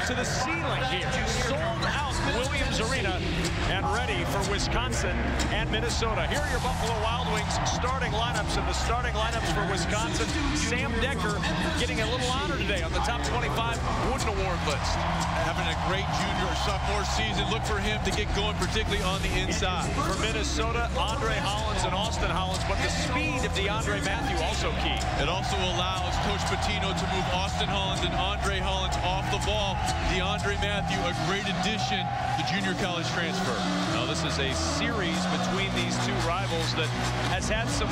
to the ceiling here. Sold out Williams Arena and ready for Wisconsin and Minnesota. Here are your Buffalo Wild Wings starting lineups, and the starting lineups for Wisconsin. Sam Decker getting a little honor today on the top 25 Wooden Award list. Having a great junior or sophomore season. Look for him to get going, particularly on the inside. For Minnesota, Andre Hollins and Austin Hollins, but the speed of DeAndre Matthew also key. It also allows Coach Pitino to move Austin Hollins and Andre Hollins off the ball. DeAndre Matthew, a great addition, the junior college transfer. Now, this is a series between these two rivals that has had some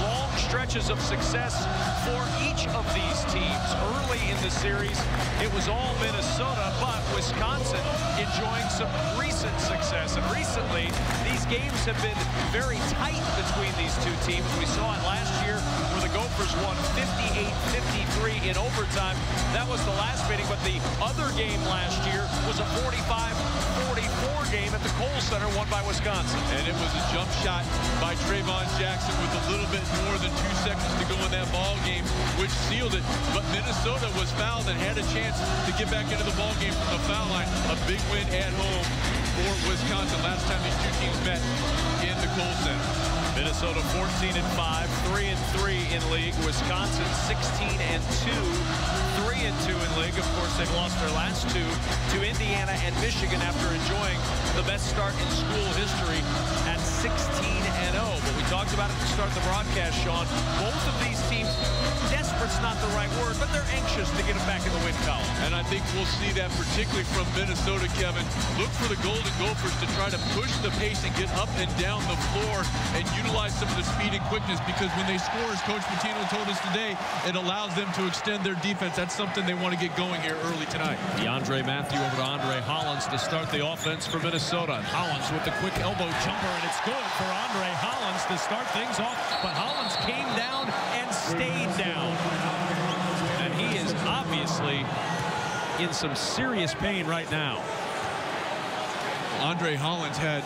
long stretches of success for each of these teams. Early in the series, it was all Minnesota, but Wisconsin enjoying some recent success. And recently, these games have been very tight between these two teams. We saw it last year where the Gophers won 58-53 in overtime. That was the last meeting, but the other game last year was a 45-44 game at the Kohl Center, won by Wisconsin. And it was a jump shot by Trayvon Jackson with a little bit more than 2 seconds to go in that ball game, which sealed it. But Minnesota was fouled and had a chance to get back into the ball game from the foul line. A big win at home for Wisconsin. Last time these two teams met in the Kohl Center. Minnesota 14-5, 3-3 in league. Wisconsin 16-2, 3-2 in league. Of course, they've lost their last two to Indiana and Michigan after enjoying the best start in school history at 16-0. But we talked about it to start the broadcast, Sean. Both of these teams, desperate's not the right word, but they're anxious to get them back in the win column. And I think we'll see that particularly from Minnesota, Kevin. Look for the Golden Gophers to try to push the pace and get up and down the floor and utilize some of the speed and quickness, because when they score, as Coach Pitino told us today, it allows them to extend their defense. That's something they want to get going here early tonight. DeAndre Matthew over to Andre Hollins to start the offense for Minnesota. Hollins with the quick elbow jumper, and it's good for Andre Hollins to start things off, but Hollins came down and stayed down. And he is obviously in some serious pain right now. Andre Hollins had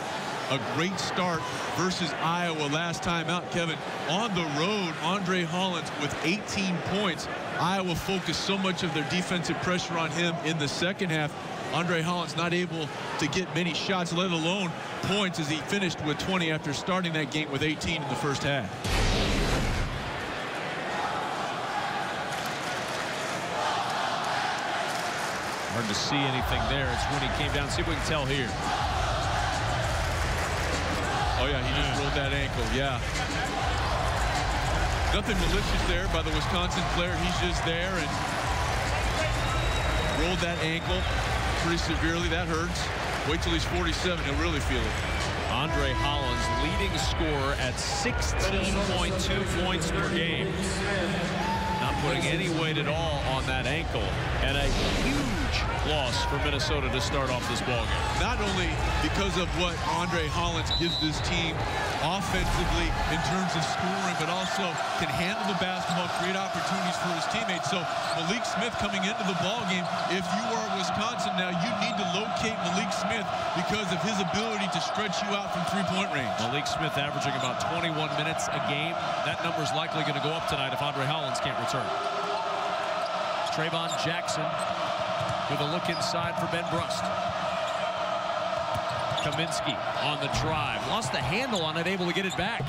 a great start versus Iowa last time out, Kevin. On the road, Andre Hollins with 18 points. Iowa focused so much of their defensive pressure on him in the second half. Andre Hollins not able to get many shots, let alone points, as he finished with 20 after starting that game with 18 in the first half. Hard to see anything there. It's when he came down. See if we can tell here. Oh, yeah, he just rolled that ankle, yeah. Nothing malicious there by the Wisconsin player. He's just there and rolled that ankle pretty severely. That hurts. Wait till he's 47. He'll really feel it. Andre Hollins, leading scorer at 16.2 points per game. Not putting any weight at all on that ankle. And a huge loss for Minnesota to start off this ballgame. Not only because of what Andre Hollins gives this team offensively in terms of scoring, but also can handle the basketball, create opportunities for his teammates. So Malik Smith coming into the ballgame, if you are Wisconsin now, you need to locate Malik Smith because of his ability to stretch you out from three-point range. Malik Smith averaging about 21 minutes a game. That number is likely going to go up tonight if Andre Hollins can't return. Trayvon Jackson with a look inside for Ben Brust. Kaminsky on the drive. Lost the handle on it, able to get it back.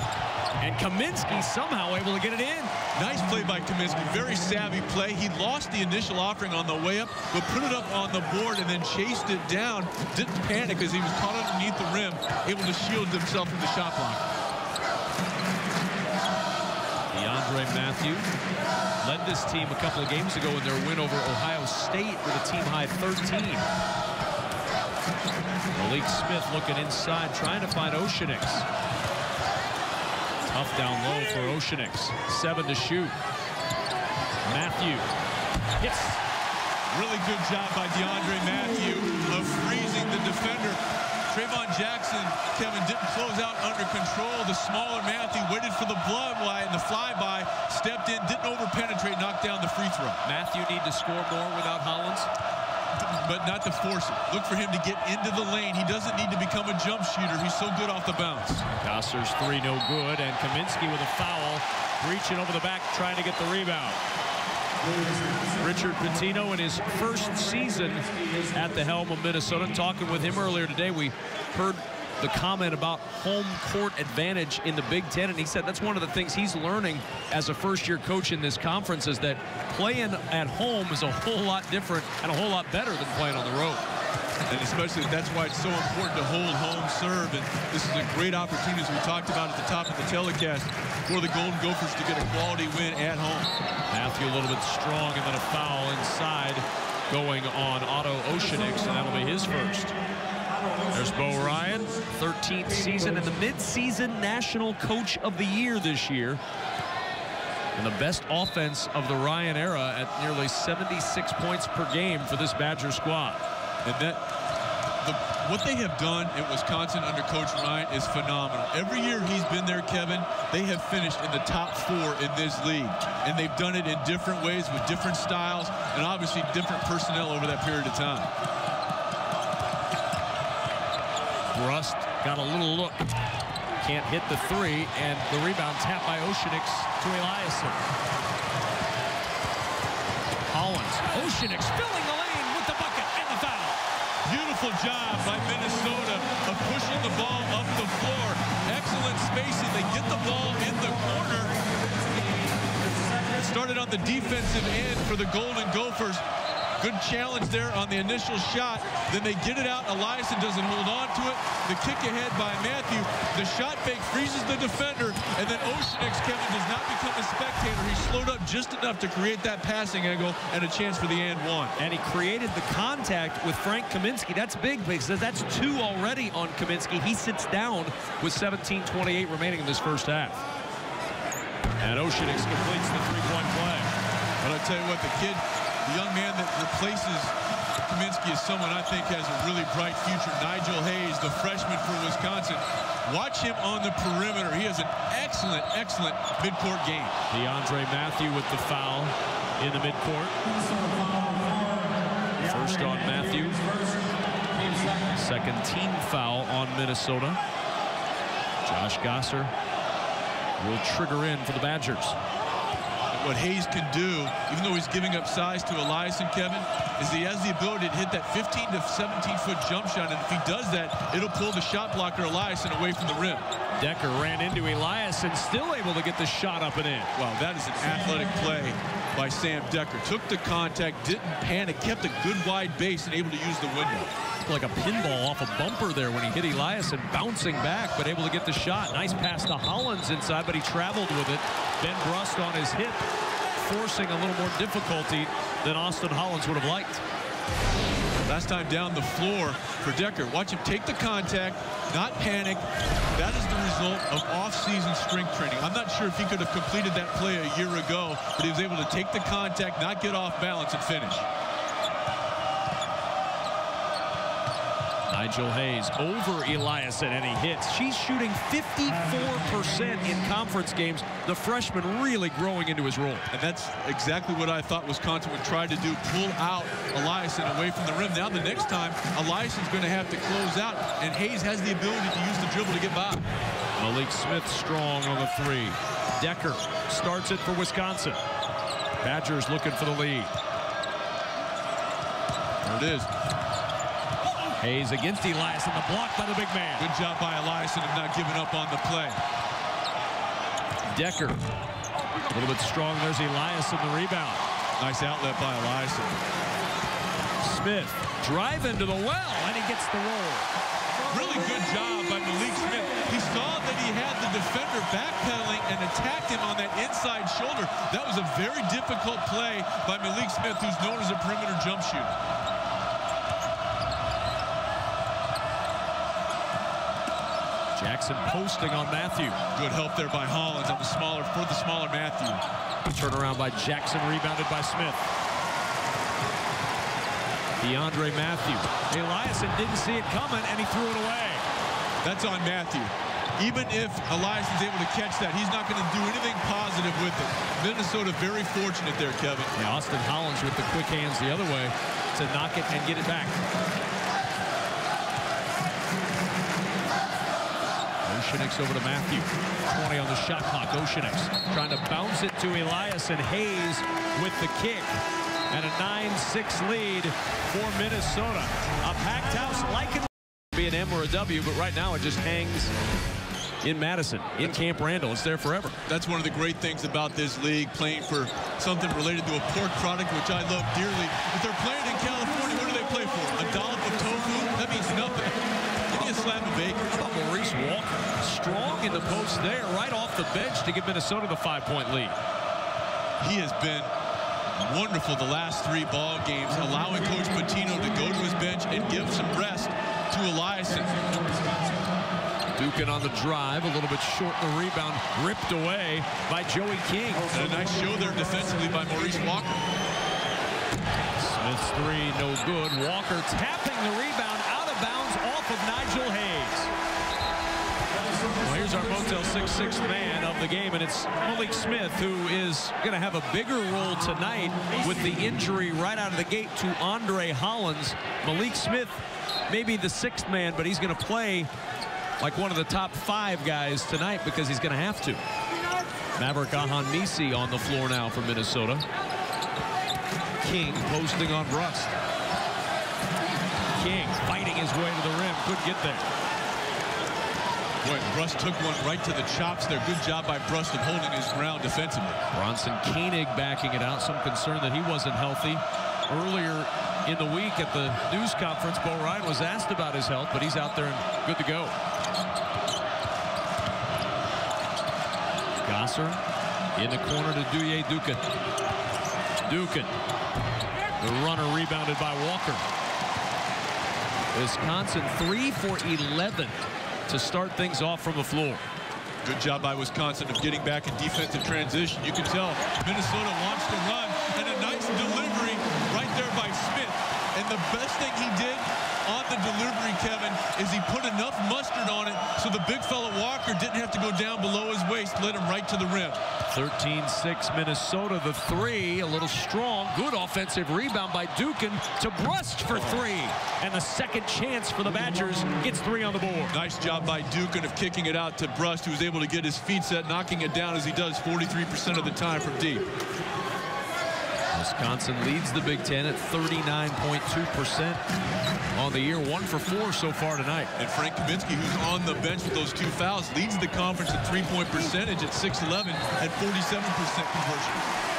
And Kaminsky somehow able to get it in. Nice play by Kaminsky. Very savvy play. He lost the initial offering on the way up, but put it up on the board and then chased it down. Didn't panic as he was caught underneath the rim, able to shield himself from the shot block. DeAndre Matthew led this team a couple of games ago in their win over Ohio State with a team-high 13. Malik Smith looking inside, trying to find Oceanix. Tough down low for Oceanix. 7 to shoot. Matthew hits. Really good job by DeAndre Matthew of freezing the defender. Trayvon Jackson, Kevin, didn't close out under control. The smaller Matthew waited for the bloodline and the flyby, stepped in, didn't over-penetrate, knocked down the free throw. Matthew need to score more without Hollins, but not to force it. Look for him to get into the lane. He doesn't need to become a jump shooter. He's so good off the bounce. Gosser's 3 no good, and Kaminsky with a foul, reaching over the back, trying to get the rebound. Richard Pitino in his first season at the helm of Minnesota. Talking with him earlier today, we heard the comment about home court advantage in the Big Ten, and he said that's one of the things he's learning as a first-year coach in this conference, is that playing at home is a whole lot different and a whole lot better than playing on the road. And especially that's why it's so important to hold home serve. And this is a great opportunity, as we talked about at the top of the telecast, for the Golden Gophers to get a quality win at home. Matthew a little bit strong, and then a foul inside going on Otto Oceanix, and that'll be his first. There's Bo Ryan, 13th season and the mid-season National Coach of the Year this year. And the best offense of the Ryan era at nearly 76 points per game for this Badger squad. And what they have done in Wisconsin under Coach Ryan is phenomenal. Every year he's been there, Kevin, they have finished in the top 4 in this league. And they've done it in different ways with different styles and obviously different personnel over that period of time. Rust got a little look. Can't hit the 3, and the rebound tapped by Oceanix to Eliasson. Hollins. Oceanix filling the lane with the bucket and the foul. Beautiful job by Minnesota of pushing the ball up the floor. Excellent spacing. They get the ball in the corner. It started on the defensive end for the Golden Gophers. Good challenge there on the initial shot. Then they get it out. Eliasson doesn't hold on to it. The kick ahead by Matthew. The shot fake freezes the defender. And then Oceanix, Kevin, does not become a spectator. He slowed up just enough to create that passing angle and a chance for the and one. And he created the contact with Frank Kaminsky. That's big because that's 2 already on Kaminsky. He sits down with 17:28 remaining in this first half. And Oceanix completes the 3-point play. But I'll tell you what, the young man that replaces Kaminsky is someone I think has a really bright future. Nigel Hayes, the freshman for Wisconsin. Watch him on the perimeter. He has an excellent, excellent midcourt game. DeAndre Matthew with the foul in the midcourt. First on Matthew. Second team foul on Minnesota. Josh Gosser will trigger in for the Badgers. What Hayes can do, even though he's giving up size to Eliasson, Kevin, is he has the ability to hit that 15 to 17-foot jump shot, and if he does that, it'll pull the shot blocker Eliasson away from the rim. Decker ran into Eliasson, still able to get the shot up and in. Wow, that is an athletic play by Sam Decker. Took the contact, didn't panic, kept a good wide base, and able to use the window. Like a pinball off a bumper there when he hit Eliasson, bouncing back, but able to get the shot. Nice pass to Hollins inside, but he traveled with it. Ben Brust on his hip, forcing a little more difficulty than Austin Hollins would have liked. Last time down the floor for Decker. Watch him take the contact, not panic. That is the result of off-season strength training. I'm not sure if he could have completed that play a year ago, but he was able to take the contact, not get off balance, and finish. Nigel Hayes over Eliasson, and he hits. She's shooting 54% in conference games. The freshman really growing into his role. And that's exactly what I thought Wisconsin would try to do, pull out Eliasson away from the rim. Now the next time, Eliasson's going to have to close out, and Hayes has the ability to use the dribble to get by. Malik Smith strong on the 3. Decker starts it for Wisconsin. Badgers looking for the lead. There it is. Hayes against Eliasson, the block by the big man. Good job by Eliasson of not giving up on the play. Decker, a little bit strong. There's Eliasson, the rebound. Nice outlet by Eliasson. Smith driving to the well, and he gets the roll. Really good job by Malik Smith. He saw that he had the defender backpedaling and attacked him on that inside shoulder. That was a very difficult play by Malik Smith, who's known as a perimeter jump shooter. Jackson posting on Matthew. Good help there by Hollins on the smaller Matthew. Turnaround by Jackson, rebounded by Smith. DeAndre Matthew. Eliasson didn't see it coming, and he threw it away. That's on Matthew. Even if Eliasson's able to catch that, he's not going to do anything positive with it. Minnesota very fortunate there, Kevin. Yeah, Austin Hollins with the quick hands the other way to knock it and get it back. Oceanics over to Matthew. 20 on the shot clock. Oceanics trying to bounce it to Elias, and Hayes with the kick. And a 9-6 lead for Minnesota. A packed house like it be an M or a W, but right now it just hangs in Madison, in Camp Randall. It's there forever. That's one of the great things about this league, playing for something related to a pork product, which I love dearly. If they're playing in California, what do they play for? A dollop of tofu? That means nothing. Give me a slab of bacon. Maurice Walker, strong in the post there, right off the bench to give Minnesota the 5-point lead. He has been wonderful the last 3 ball games, allowing Coach Pitino to go to his bench and give some rest to Eliason. Dukin on the drive, a little bit short in the rebound, ripped away by Joey King. And a nice show there defensively by Maurice Walker. Smith's 3, no good. Walker tapping the rebound out of bounds off of Nigel Hayes. Well, here's our Motel 6 man of the game, and it's Malik Smith, who is going to have a bigger role tonight with the injury right out of the gate to Andre Hollins. Malik Smith may be the 6th man, but he's going to play like one of the top 5 guys tonight because he's going to have to. Maverick Ahanmisi on the floor now for Minnesota. King posting on Brust. King fighting his way to the rim. Couldn't get there. Boy, Brust took one right to the chops there. Good job by Brust of holding his ground defensively. Bronson Koenig backing it out. Some concern that he wasn't healthy. Earlier in the week at the news conference, Bo Ryan was asked about his health, but he's out there and good to go. Gasser in the corner to Dukin. Dukin, the runner, rebounded by Walker. Wisconsin 3 for 11 to start things off from the floor. Good job by Wisconsin of getting back in defensive transition. You can tell Minnesota wants to run, and a nice delivery right there by Smith. And the best thing he did on the delivery, Kevin, is he put enough mustard on it so the big fella Walker didn't have to go down below his waist, led him right to the rim. 13-6 Minnesota, the 3, a little strong. Good offensive rebound by Dukin to Brust for 3. And the second chance for the Badgers gets 3 on the board. Nice job by Dukin of kicking it out to Brust, who was able to get his feet set, knocking it down as he does 43% of the time from deep. Wisconsin leads the Big Ten at 39.2% on the year, 1 for 4 so far tonight. And Frank Kaminsky, who's on the bench with those 2 fouls, leads the conference in 3-point percentage at 6'11" at 47% conversion.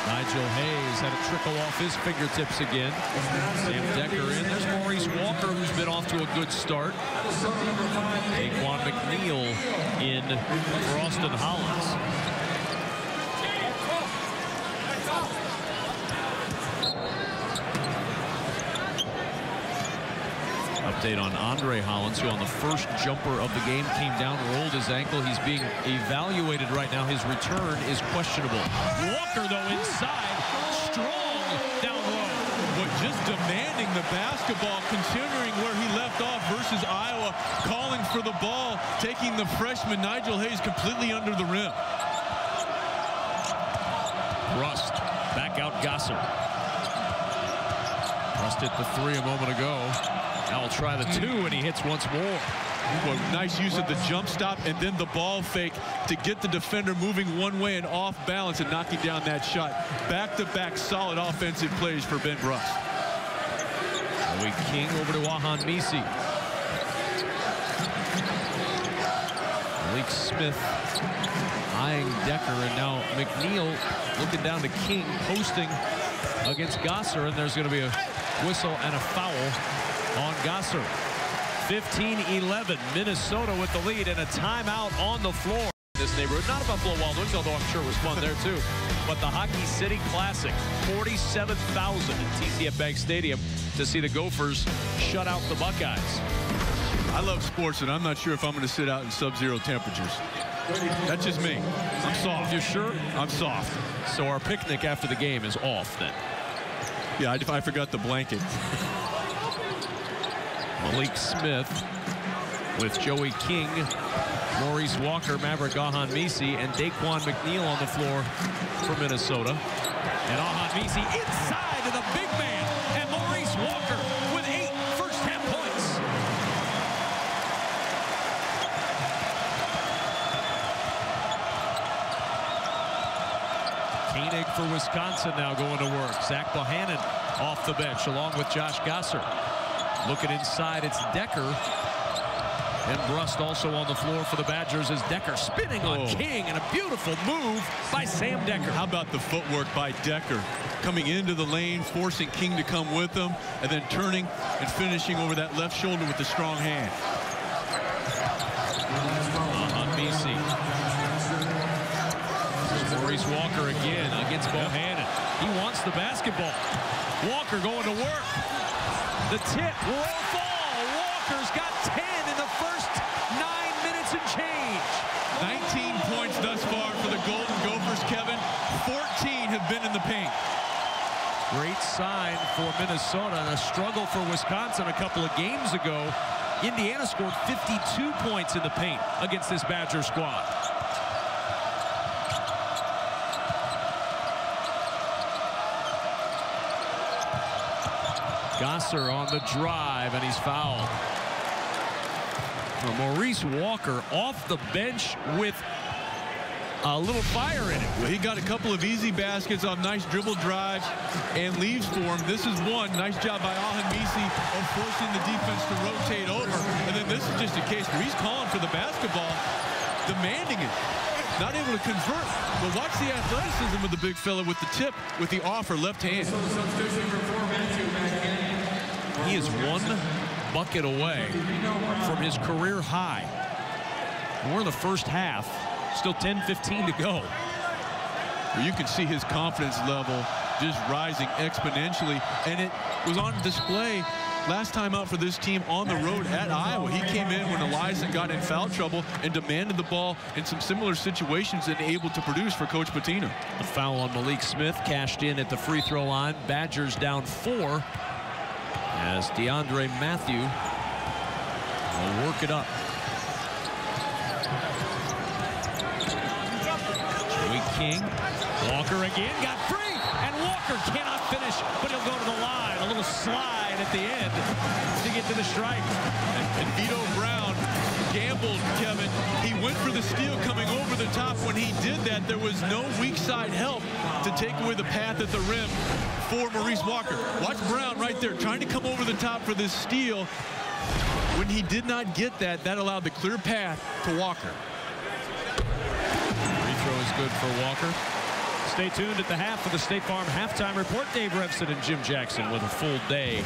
Nigel Hayes had a trickle off his fingertips again. Sam Decker in. There's Maurice Walker, who's been off to a good start. Daquan McNeil in for Austin Hollins. Update on Andre Hollins, who on the first jumper of the game came down, rolled his ankle. He's being evaluated right now. His return is questionable. Walker, though, inside, strong down low. But just demanding the basketball, considering where he left off versus Iowa, calling for the ball, taking the freshman Nigel Hayes completely under the rim. Brust, back out Gasser. Brust hit the 3 a moment ago. Now we'll try the 2, and he hits once more. Well, nice use of the jump stop and then the ball fake to get the defender moving one way and off balance and knocking down that shot. Back-to-back solid offensive plays for Ben Brust. Joey King over to Ahanmisi. Malik Smith eyeing Decker, and now McNeil looking down to King, posting against Gasser, and there's going to be a whistle and a foul on Gasser. 15-11, Minnesota with the lead, and a timeout on the floor in this neighborhood. Not a Buffalo Wild Wings, although I'm sure it was fun there too. But the Hockey City Classic, 47,000 in TCF Bank Stadium to see the Gophers shut out the Buckeyes. I love sports, and I'm not sure if I'm going to sit out in sub-zero temperatures. That's just me. I'm soft. You're sure? I'm soft. So our picnic after the game is off then. Yeah, I forgot the blanket. Malik Smith with Joey King, Maurice Walker, Maverick Ahanmisi, and Daquan McNeil on the floor for Minnesota. And Ahanmisi inside to the big man, and Maurice Walker with 8 first-half points. for Wisconsin now going to work. Zach Bohannon off the bench along with Josh Gasser. Looking inside, it's Decker. And Brust also on the floor for the Badgers as Decker spinning on King, and a beautiful move by Sam Decker. How about the footwork by Decker? Coming into the lane, forcing King to come with him, and then turning and finishing over that left shoulder with the strong hand. On BC. Maurice Walker again against Bohannon. He wants the basketball. Walker going to work. The tip, roll ball. Walker's got 10 in the first 9 minutes and change. 19 points thus far for the Golden Gophers, Kevin. 14 have been in the paint. Great sign for Minnesota, and a struggle for Wisconsin a couple of games ago. Indiana scored 52 points in the paint against this Badger squad. Gasser on the drive, and he's fouled. Maurice Walker off the bench with a little fire in it. Well, he got a couple of easy baskets on nice dribble drives and leaves for him. This is one. Nice job by Ahan Misi of forcing the defense to rotate over. And then this is just a case where he's calling for the basketball, demanding it. Not able to convert. But watch the athleticism of the big fella with the tip, with the offer left hand. He is one bucket away from his career high. We're in the first half. Still 10-15 to go. You can see his confidence level just rising exponentially, and it was on display last time out for this team on the road at Iowa. He came in when Eliason got in foul trouble and demanded the ball in some similar situations and able to produce for Coach Pitino. The foul on Malik Smith cashed in at the free throw line. Badgers down 4 as DeAndre Matthew will work it up. King, Walker again, got free, and Walker cannot finish, but he'll go to the line. A little slide at the end to get to the stripe. And Vito Brown gambled, Kevin. He went for the steal coming over the top. When he did that, there was no weak side help to take away the path at the rim for Maurice Walker. Watch Brown right there trying to come over the top for this steal. When he did not get that, that allowed the clear path to Walker. Is good for Walker. Stay tuned at the half for the State Farm halftime report. Dave Revson and Jim Jackson with a full day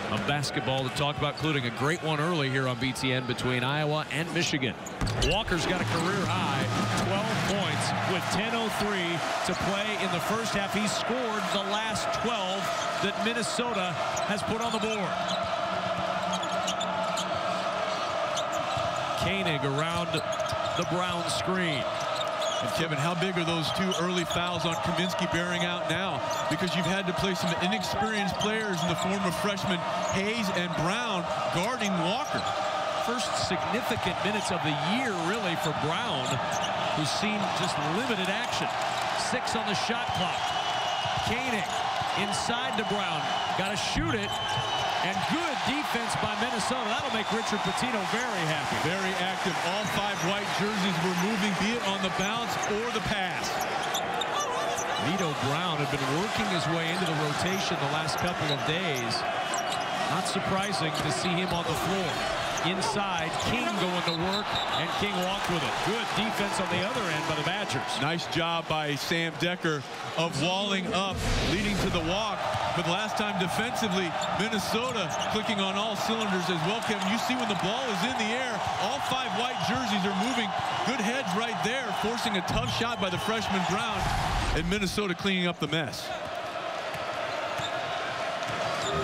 of basketball to talk about, including a great one early here on BTN between Iowa and Michigan. Walker's got a career high 12 points with 10:03 to play in the first half. He's scored the last 12 that Minnesota has put on the board. Koenig around the Brown screen. And Kevin, how big are those two early fouls on Kaminsky bearing out now? Because you've had to play some inexperienced players in the form of freshmen Hayes and Brown guarding Walker. First significant minutes of the year, really, for Brown, who's seen just limited action. 6 on the shot clock. Koenig inside to Brown. Got to shoot it. And good defense by Minnesota. That'll make Richard Pitino very happy. Very active. All 5 white jerseys were moving, be it on the bounce or the pass. Vito Brown had been working his way into the rotation the last couple of days. Not surprising to see him on the floor. Inside, King going to work, and King walked with it. Good defense on the other end by the Badgers. Nice job by Sam Decker of walling up, leading to the walk. But last time defensively, Minnesota clicking on all cylinders as well, Kevin. You see when the ball is in the air, all 5 white jerseys are moving. Good heads right there, forcing a tough shot by the freshman Brown, and Minnesota cleaning up the mess.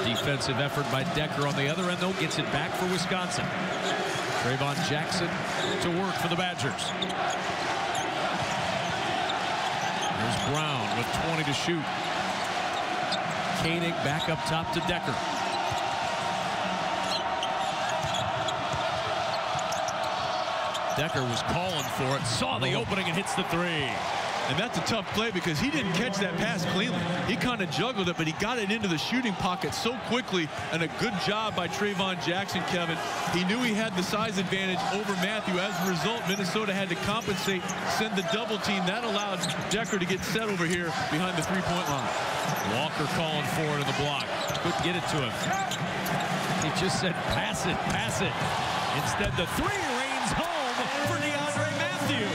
Defensive effort by Decker on the other end, though, gets it back for Wisconsin. Trayvon Jackson to work for the Badgers. There's Brown with 20 to shoot. Koenig back up top to Decker. Decker was calling for it, saw the opening and hits the 3. And that's a tough play because he didn't catch that pass cleanly. He kind of juggled it, but he got it into the shooting pocket so quickly, and a good job by Trayvon Jackson, Kevin. He knew he had the size advantage over Matthew. As a result, Minnesota had to compensate, send the double team. That allowed Decker to get set over here behind the three-point line. Walker calling for it in the block. Couldn't get it to him. He just said, pass it, pass it. Instead, the three rains home for DeAndre Matthew.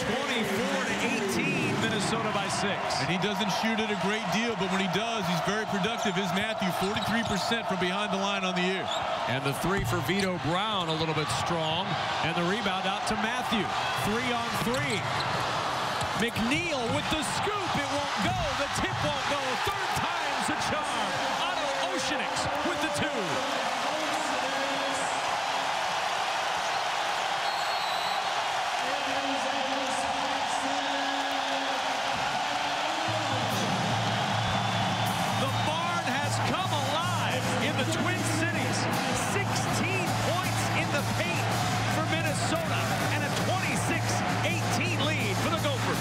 24-18, Minnesota by 6. And he doesn't shoot it a great deal, but when he does, he's very productive. Is Matthew, 43% from behind the line on the year. And the three for Vito Brown, a little bit strong. And the rebound out to Matthew. 3-on-3. McNeil with the scoop. It won't go. The tip won't go. Third time's a charm. Otto Oceanix with the 2. The barn has come alive in the Twin Cities. 16 points in the paint for Minnesota and a 26-18 lead for the Gophers.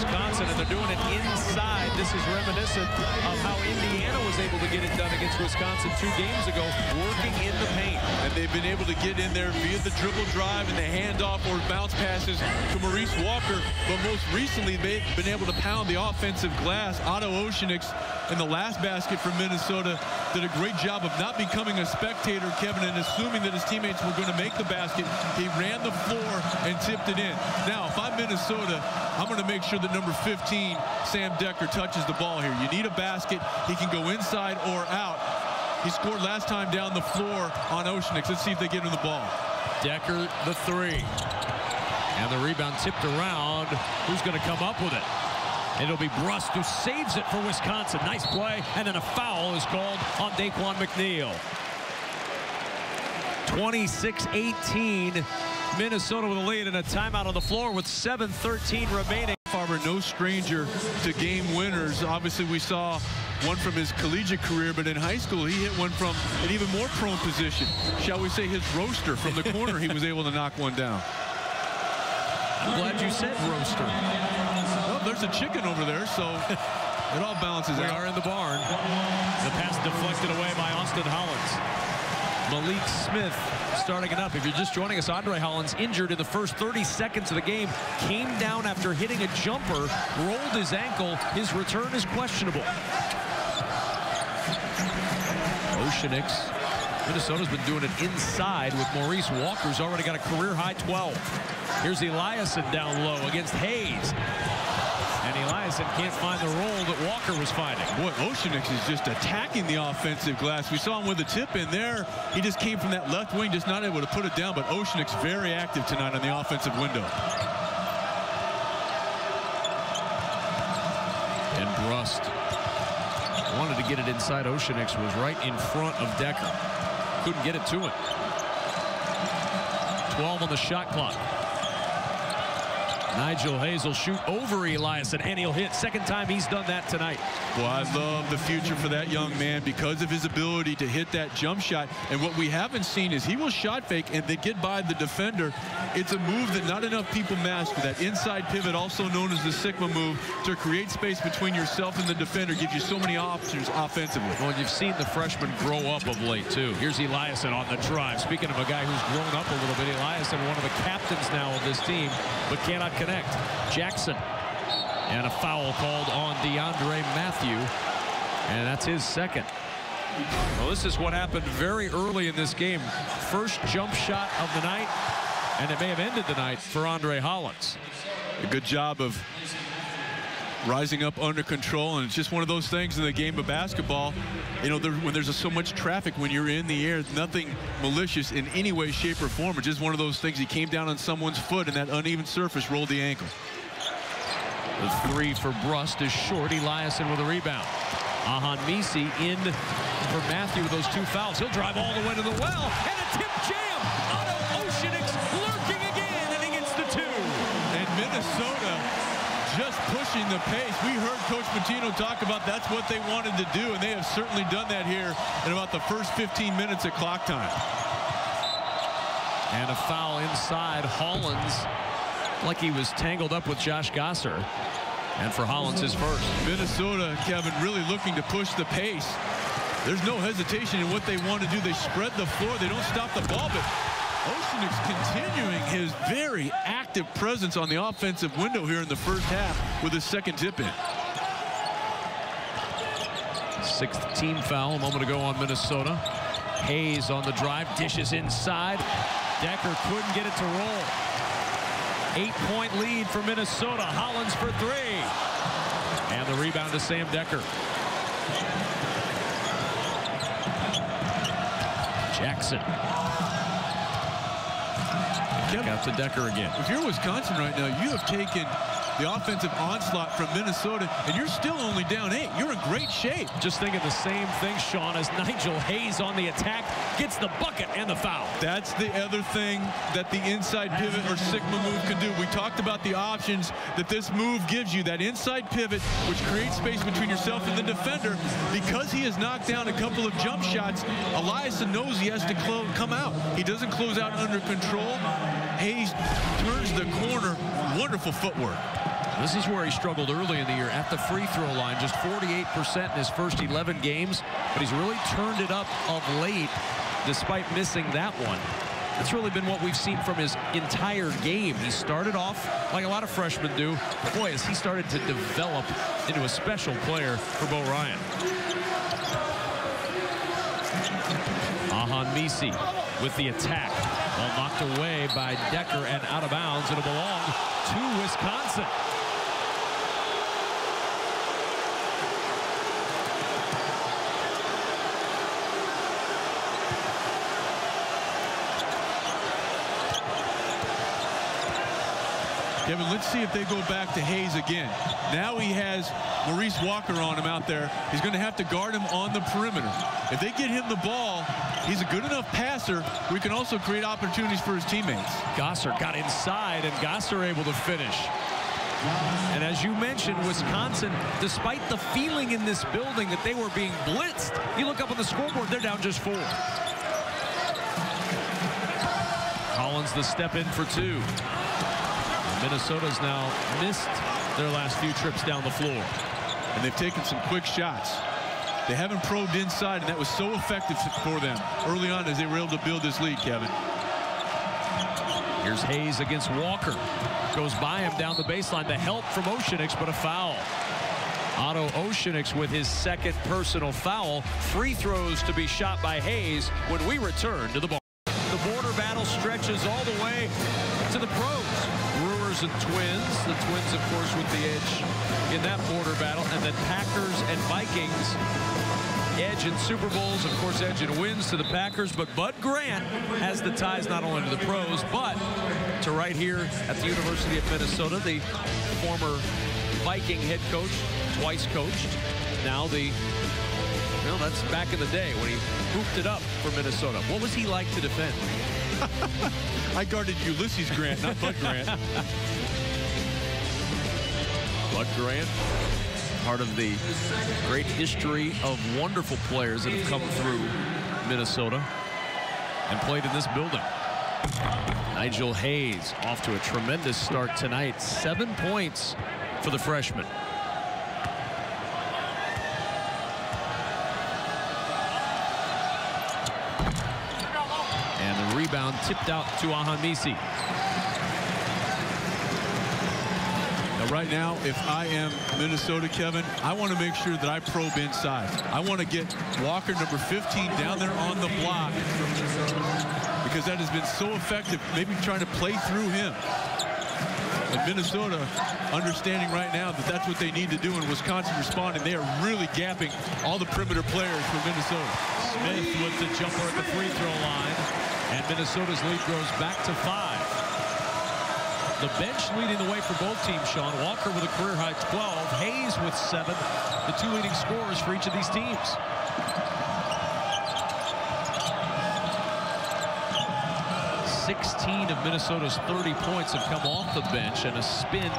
Wisconsin, and they're doing it inside. This is reminiscent of how Indiana was able to get it done against Wisconsin 2 games ago, working in the paint. And they've been able to get in there via the dribble drive and the handoff or bounce passes to Maurice Walker. But most recently, they've been able to pound the offensive glass. Otto Oceanix in the last basket for Minnesota did a great job of not becoming a spectator, Kevin, and assuming that his teammates were going to make the basket. He ran the floor and tipped it in. Now, if I'm Minnesota, I'm going to make sure that number 15, Sam Decker, touches the ball here. You need a basket. He can go inside or out. He scored last time down the floor on Oceanix. Let's see if they get him the ball. Decker, the 3. And the rebound tipped around. Who's going to come up with it? It'll be Brust who saves it for Wisconsin. Nice play. And then a foul is called on Daquan McNeil. 26-18. Minnesota with a lead and a timeout on the floor with 7:13 remaining. Farber, no stranger to game winners. Obviously, we saw one from his collegiate career, but in high school, he hit one from an even more prone position. Shall we say his roaster from the corner, he was able to knock one down. I'm glad you said roaster. Well, there's a chicken over there, so it all balances out. We are in the barn. The pass deflected away by Austin Hollins. Malik Smith starting it up. If you're just joining us, Andre Hollins injured in the first 30 seconds of the game. Came down after hitting a jumper, rolled his ankle. His return is questionable. Oceanix. Minnesota's been doing it inside with Maurice Walker, who's already got a career-high 12. Here's Eliason down low against Hayes. And Eliason can't find the role that Walker was finding. Boy, Oceanix is just attacking the offensive glass. We saw him with a tip in there. He just came from that left wing, just not able to put it down. But Oceanix very active tonight on the offensive window. And Brust wanted to get it inside. Oceanix was right in front of Decker. Couldn't get it to him. 12 on the shot clock. Nigel Hayes will shoot over Eliason, and he'll hit. Second time he's done that tonight. Well, I love the future for that young man because of his ability to hit that jump shot. And what we haven't seen is he will shot fake and they get by the defender. It's a move that not enough people master. That inside pivot, also known as the Sigma move, to create space between yourself and the defender, gives you so many options offensively. Well, you've seen the freshman grow up of late, too. Here's Eliason on the drive. Speaking of a guy who's grown up a little bit, Eliason, one of the captains now of this team, but cannot connect. Jackson. And a foul called on DeAndre Matthew. And that's his second. Well, this is what happened very early in this game. First jump shot of the night, and it may have ended the night for Andre Hollins. A good job of rising up under control, and it's just one of those things in the game of basketball. You know, when there's so much traffic when you're in the air, nothing malicious in any way, shape, or form. It's just one of those things. He came down on someone's foot, and that uneven surface rolled the ankle. The 3 for Brust is short. Eliason with a rebound. Ahan Misi in for Matthew with those 2 fouls. He'll drive all the way to the well, and a tip jam. Otto Oceanix lurking again, and he gets the 2. And Minnesota just pushing the pace. We heard Coach Pitino talk about that's what they wanted to do, and they have certainly done that here in about the first 15 minutes of clock time. And a foul inside. Hollins, like he was tangled up with Josh Gasser. And for Hollins, his first. Minnesota, Kevin, really looking to push the pace. There's no hesitation in what they want to do. They spread the floor. They don't stop the ball, but Oceanic's continuing his very active presence on the offensive window here in the first half with his second tip-in. Sixth team foul a moment ago on Minnesota. Hayes on the drive, dishes inside. Decker couldn't get it to roll. 8-point lead for Minnesota. Hollins for three. And the rebound to Sam Decker. Jackson. Out to Decker again. If you're Wisconsin right now, you have taken the offensive onslaught from Minnesota, and you're still only down 8. You're in great shape. Just thinking the same thing, Sean, as Nigel Hayes on the attack gets the bucket and the foul. That's the other thing that the inside pivot or Sigma move can do. We talked about the options that this move gives you. That inside pivot, which creates space between yourself and the defender. Because he has knocked down a couple of jump shots, Eliason knows he has to come out. He doesn't close out under control. Hayes turns the corner. Wonderful footwork. This is where he struggled early in the year at the free throw line. Just 48% in his first 11 games. But he's really turned it up of late despite missing that one. That's really been what we've seen from his entire game. He started off like a lot of freshmen do. Boy, as he started to develop into a special player for Bo Ryan. Ahan Misi with the attack. Ball knocked away by Decker and out of bounds. It'll belong to Wisconsin. Kevin, let's see if they go back to Hayes again. Now he has Maurice Walker on him out there. He's going to have to guard him on the perimeter. If they get him the ball, he's a good enough passer. We can also create opportunities for his teammates. Gasser got inside, and Gasser able to finish. And as you mentioned, Wisconsin, despite the feeling in this building that they were being blitzed, you look up on the scoreboard, they're down just 4. Hollins the step in for 2. Minnesota's now missed their last few trips down the floor. And they've taken some quick shots. They haven't probed inside, and that was so effective for them early on as they were able to build this lead, Kevin. Here's Hayes against Walker. Goes by him down the baseline. The help from Oceanics, but a foul. Otto Oceanics with his second personal foul. Free throws to be shot by Hayes when we return to the ball. The border battle stretches all the way to the pros. Brewers and Twins. The Twins, of course, with the edge in that border battle. And then Packers and Vikings. Edge in Super Bowls, of course, edge in wins to the Packers. But Bud Grant has the ties not only to the pros, but to right here at the University of Minnesota. The former Viking head coach, twice coached. Now that's back in the day when he hooped it up for Minnesota. What was he like to defend? I guarded Ulysses Grant, not Bud Grant. Bud Grant, part of the great history of wonderful players that have come through Minnesota and played in this building. Nigel Hayes off to a tremendous start tonight. 7 points for the freshman. And the rebound tipped out to Ahan Misi. Right now, if I am Minnesota, Kevin, I want to make sure that I probe inside. I want to get Walker, number 15, down there on the block because that has been so effective, maybe trying to play through him. And Minnesota understanding right now that that's what they need to do, and Wisconsin responding. They are really gapping all the perimeter players for Minnesota. Smith with the jumper at the free throw line, and Minnesota's lead grows back to 5. The bench leading the way for both teams, Sean. Walker with a career-high 12. Hayes with 7. The 2 leading scorers for each of these teams. 16 of Minnesota's 30 points have come off the bench, and a spin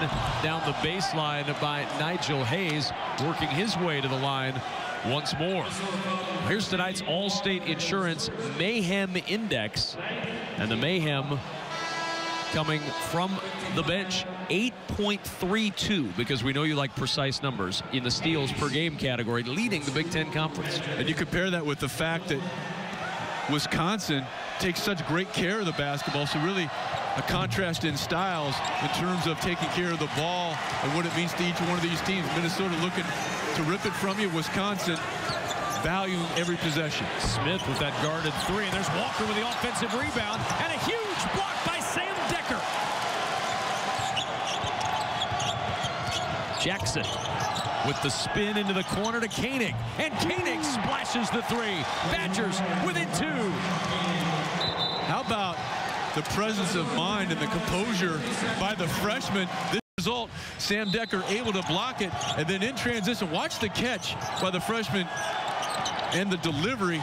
down the baseline by Nigel Hayes, working his way to the line once more. Here's tonight's Allstate Insurance Mayhem Index. And the Mayhem coming from the bench, 8.32, because we know you like precise numbers, in the steals per game category, leading the Big Ten Conference. And you compare that with the fact that Wisconsin takes such great care of the basketball, so really a contrast in styles in terms of taking care of the ball and what it means to each one of these teams. Minnesota looking to rip it from you. Wisconsin valuing every possession. Smith with that guarded three, and there's Walker with the offensive rebound, and a huge block by Sam Decker. Jackson with the spin into the corner to Koenig, and Koenig splashes the three. Badgers within 2. How about the presence of mind and the composure by the freshman? This result, Sam Decker able to block it, and then in transition, watch the catch by the freshman and the delivery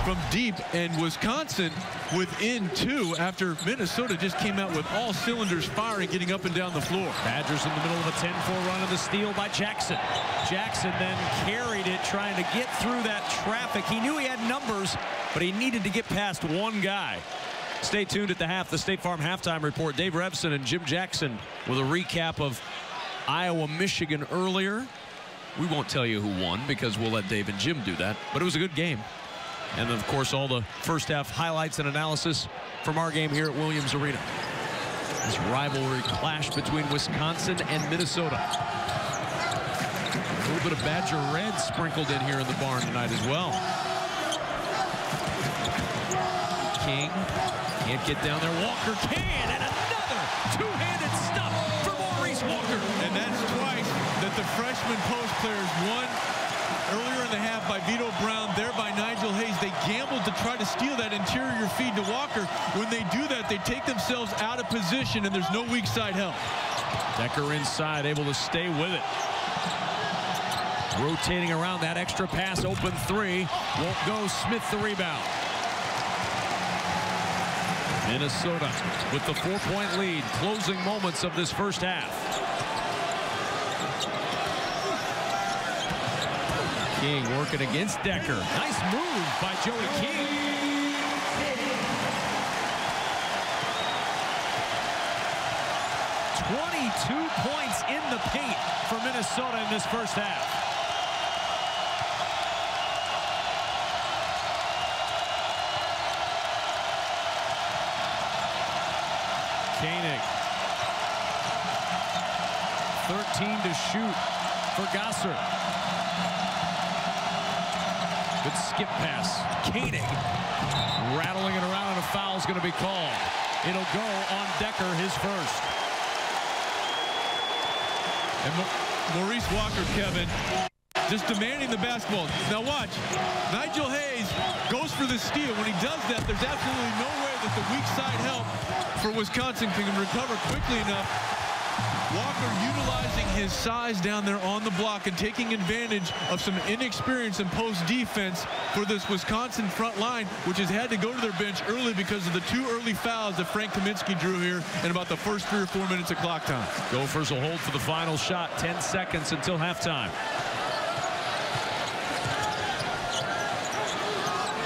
from deep, and Wisconsin within 2 after Minnesota just came out with all cylinders firing, getting up and down the floor. Badgers in the middle of a 10-4 run of the steal by Jackson. Jackson then carried it, trying to get through that traffic. He knew he had numbers, but he needed to get past one guy. Stay tuned at the half, the State Farm halftime report. Dave Rebson and Jim Jackson with a recap of Iowa-Michigan earlier. We won't tell you who won because we'll let Dave and Jim do that, but it was a good game. And of course, all the first half highlights and analysis from our game here at Williams Arena. This rivalry clash between Wisconsin and Minnesota. A little bit of Badger red sprinkled in here in the barn tonight as well. King can't get down there. Walker can, and another two-handed stuff for Maurice Walker. And that's twice that the freshman post players won earlier in the half by Vito Brown, there by Nigel Hayes. They gambled to try to steal that interior feed to Walker. When they do that, they take themselves out of position, and there's no weak side help. Decker inside, able to stay with it. Rotating around, that extra pass, open three. Won't go. Smith the rebound. Minnesota with the 4-point lead, closing moments of this first half. King working against Decker. Nice move by Joey King. .22 points in the paint for Minnesota in this first half. Koenig. 13 to shoot for Gasser. Good skip pass. Koenig rattling it around, and a foul's going to be called. It'll go on Decker, his first. And Maurice Walker, Kevin, just demanding the basketball. Now watch. Nigel Hayes goes for the steal. When he does that, there's absolutely no way that the weak side help for Wisconsin can recover quickly enough. Walker utilizing his size down there on the block and taking advantage of some inexperience in post defense for this Wisconsin front line, which has had to go to their bench early because of the 2 early fouls that Frank Kaminsky drew here in about the first 3 or 4 minutes of clock time. Gophers will hold for the final shot. 10 seconds until halftime.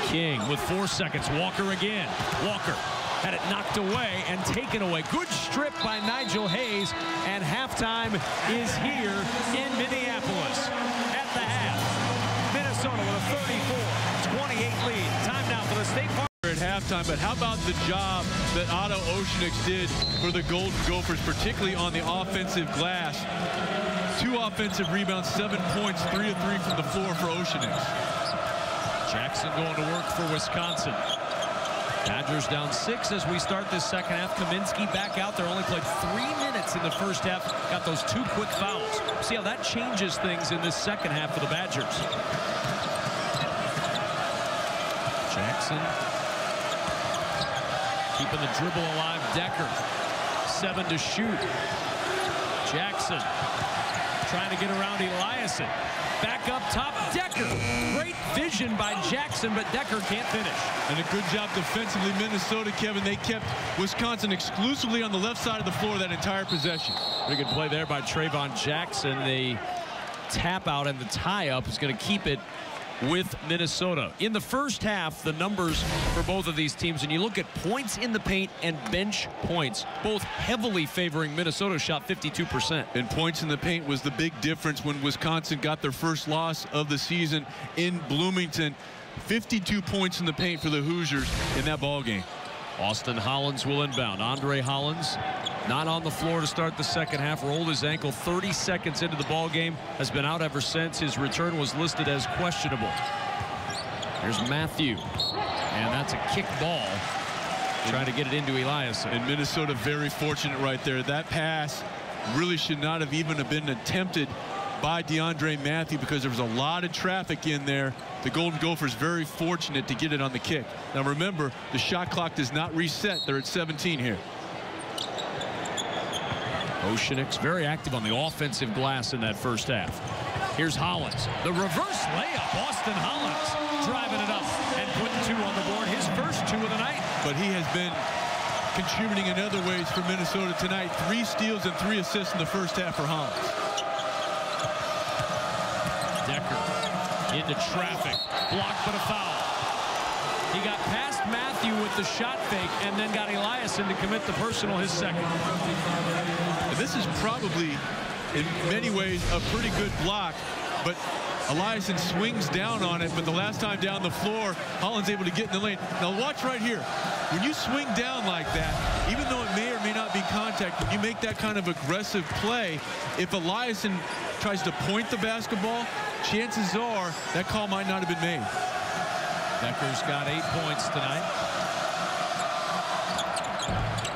King with 4 seconds. Walker again. Walker had it knocked away and taken away. Good strip by Nigel Hayes, and halftime is here in Minneapolis. At the half, Minnesota with a 34-28 lead. Time now for the State Farm. At halftime, but how about the job that Otto Oceanic did for the Golden Gophers, particularly on the offensive glass? 2 offensive rebounds, 7 points, 3 of 3 from the floor for Oceanic. Jackson going to work for Wisconsin. Badgers down 6 as we start this second half. Kaminsky back out there. Only played 3 minutes in the first half. Got those 2 quick fouls. See how that changes things in this second half for the Badgers. Jackson keeping the dribble alive. Decker 7 to shoot. Jackson trying to get around Eliason. Back up top, Decker. Great vision by Jackson, but Decker can't finish. And a good job defensively, Minnesota, Kevin. They kept Wisconsin exclusively on the left side of the floor that entire possession. Pretty good play there by Trayvon Jackson. The tap out and the tie up is going to keep it with Minnesota. In the first half, the numbers for both of these teams, and you look at points in the paint and bench points, both heavily favoring Minnesota, shot 52%. And points in the paint was the big difference when Wisconsin got their first loss of the season in Bloomington. 52 points in the paint for the Hoosiers in that ball game. Austin Hollins will inbound. Andre Hollins not on the floor to start the second half. Rolled his ankle 30 seconds into the ball game. Has been out ever since. His return was listed as questionable. Here's Matthew. And that's a kick ball. Trying to get it into Eliason. And Minnesota very fortunate right there. That pass really should not have even been attempted by DeAndre Matthew because there was a lot of traffic in there. The Golden Gophers very fortunate to get it on the kick. Now remember, the shot clock does not reset. They're at 17 here. Oceanics very active on the offensive glass in that first half. Here's Hollins. The reverse layup. Austin Hollins driving it up and putting 2 on the board. His first 2 of the night. But he has been contributing in other ways for Minnesota tonight. 3 steals and 3 assists in the first half for Hollins. Decker into traffic. Blocked but a foul. He got past Matthew with the shot fake and then got Eliason to commit the personal, his second. And this is probably, in many ways, a pretty good block, but Eliason swings down on it, but the last time down the floor, Hollins able to get in the lane. Now watch right here. When you swing down like that, even though it may or may not be contact, when you make that kind of aggressive play, if Eliason tries to point the basketball, chances are that call might not have been made. Decker's got 8 points tonight.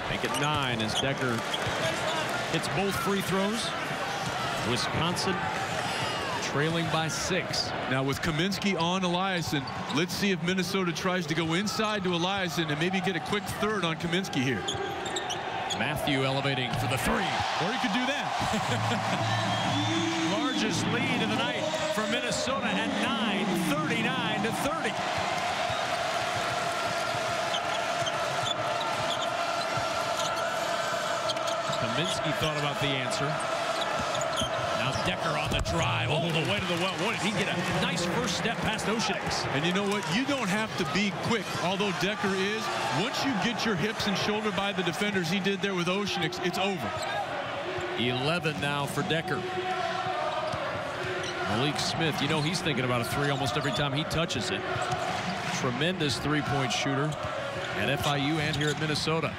Make it 9 as Decker hits both free throws. Wisconsin trailing by 6. Now with Kaminsky on Eliason, let's see if Minnesota tries to go inside to Eliason and maybe get a quick third on Kaminsky here. Matthew elevating for the 3. Or he could do that. Largest lead of the night for Minnesota at 9, 39-30. Kaminsky thought about the answer. Now Decker on the drive all the way to the well. What did he get? A nice first step past Oceanics. And you know what? You don't have to be quick, although Decker is. Once you get your hips and shoulder by the defenders he did there with Oceanics, it's over. 11 now for Decker. Malik Smith, you know he's thinking about a 3 almost every time he touches it. Tremendous three-point shooter at FIU and here at Minnesota.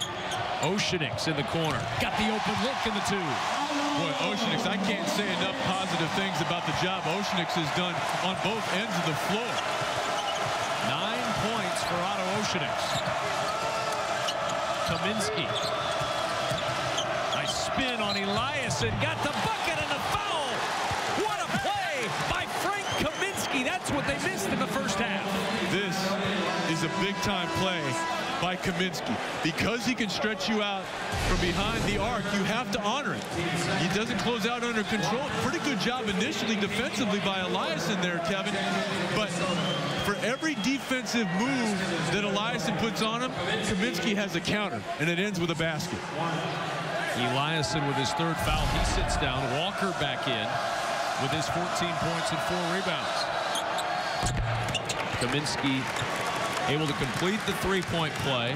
Oceanics in the corner. Got the open look in the 2. Boy, Oceanics, I can't say enough positive things about the job Oceanics has done on both ends of the floor. 9 points for Otto Oceanics. Kaminsky. Nice spin on Eliason. Got the bucket and the foul. What a play by Frank Kaminsky. That's what they missed in the first half. This is a big-time play by Kaminsky. Because he can stretch you out from behind the arc, you have to honor it. He doesn't close out under control. Pretty good job initially defensively by Eliason there, Kevin. But for every defensive move that Eliason puts on him, Kaminsky has a counter, and it ends with a basket. Eliason with his 3rd foul. He sits down. Walker back in with his 14 points and 4 rebounds. Kaminsky able to complete the 3-point play.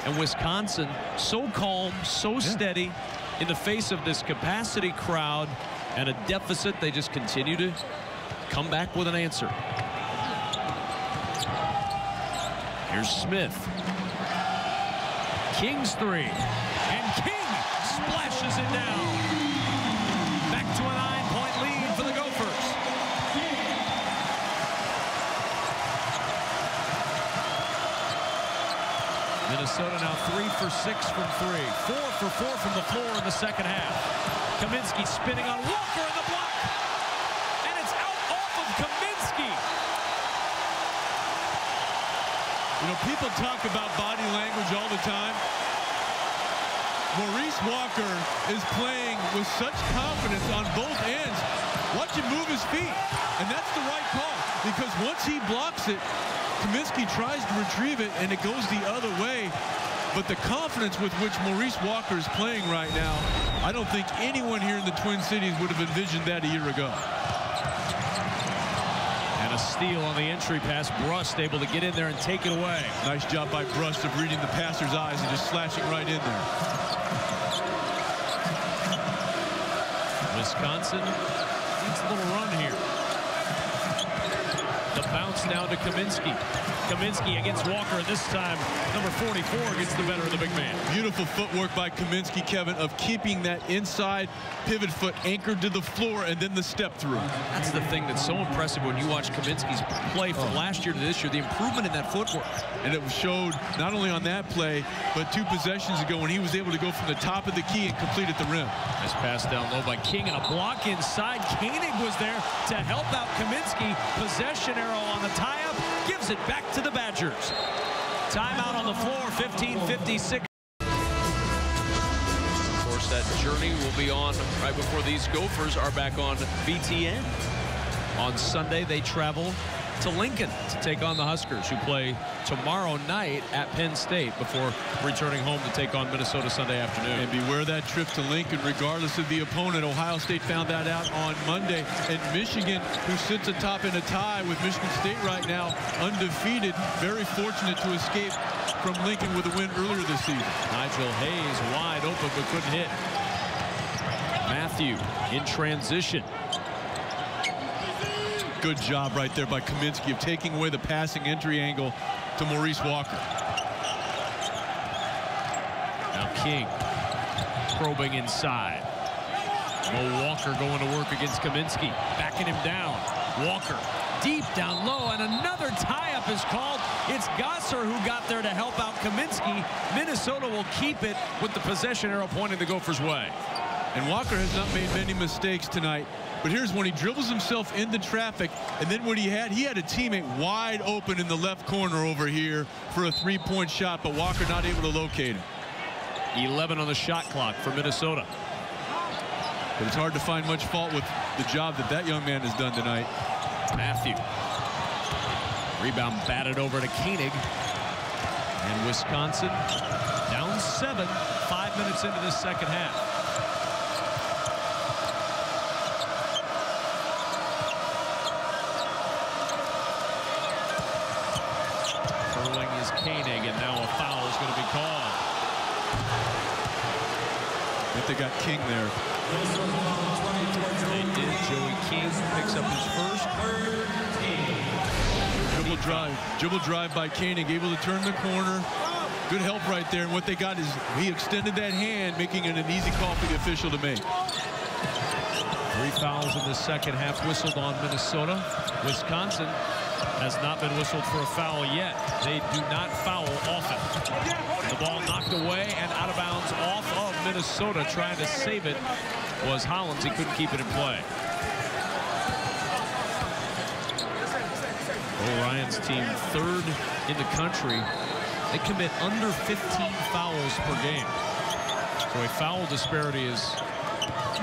And Wisconsin so calm, so steady in the face of this capacity crowd and a deficit. They just continue to come back with an answer. Here's Smith. King's 3. And King splashes it down. Back to a 9-point lead for the Gophers. Minnesota now 3 for 6 from 3. 4 for 4 from the floor in the second half. Kaminsky spinning on Walker in the block. And it's out off of Kaminsky. You know, people talk about body language all the time. Maurice Walker is playing with such confidence on both ends. Watch him move his feet. And that's the right call. Because once he blocks it, Kaminsky tries to retrieve it, and it goes the other way. But the confidence with which Maurice Walker is playing right now, I don't think anyone here in the Twin Cities would have envisioned that a year ago. And a steal on the entry pass. Brust able to get in there and take it away. Nice job by Brust of reading the passer's eyes and just slashing right in there. Wisconsin needs a little run here. The bounce down to Kaminsky. Kaminsky against Walker, and this time number 44 gets the better of the big man. Beautiful footwork by Kaminsky, Kevin, of keeping that inside pivot foot anchored to the floor and then the step through. That's the thing that's so impressive when you watch Kaminsky's play from last year to this year, the improvement in that footwork. And it showed not only on that play, but 2 possessions ago when he was able to go from the top of the key and complete at the rim. Nice pass down low by King, and a block inside. Koenig was there to help out Kaminsky. Possession arrow on the tie-up, gives it back to the Badgers. Timeout on the floor, 15:56. Of course, that journey will be on right before these Gophers are back on BTN. On Sunday, they travel to Lincoln to take on the Huskers, who play tomorrow night at Penn State before returning home to take on Minnesota Sunday afternoon. And beware that trip to Lincoln, regardless of the opponent. Ohio State found that out on Monday. And Michigan, who sits atop in a tie with Michigan State right now, undefeated, very fortunate to escape from Lincoln with a win earlier this season. Nigel Hayes wide open but couldn't hit. Matthew in transition. Good job right there by Kaminsky of taking away the passing entry angle to Maurice Walker. Now King probing inside. Mo Walker going to work against Kaminsky, backing him down. Walker deep down low, and another tie-up is called. It's Gosser who got there to help out Kaminsky. Minnesota will keep it with the possession arrow pointing the Gophers' way. And Walker has not made many mistakes tonight. But here's when he dribbles himself into traffic, and then what he had a teammate wide open in the left corner over here for a 3-point shot, but Walker not able to locate him. 11 on the shot clock for Minnesota. But it's hard to find much fault with the job that young man has done tonight. Matthew. Rebound batted over to Koenig. And Wisconsin down 7, 5 minutes into this second half. Koenig, and now a foul is going to be called. I think they got King there. They did. Joey King picks up his first. Dribble drive by Koenig, able to turn the corner. Good help right there. And what they got is he extended that hand, making it an easy call for the official to make. 3 fouls in the second half whistled on Minnesota. Wisconsin has not been whistled for a foul yet. They do not foul often. The ball knocked away and out of bounds off of Minnesota. Trying to save it was Hollins. He couldn't keep it in play. Orion's team 3rd in the country. They commit under 15 fouls per game. So a foul disparity is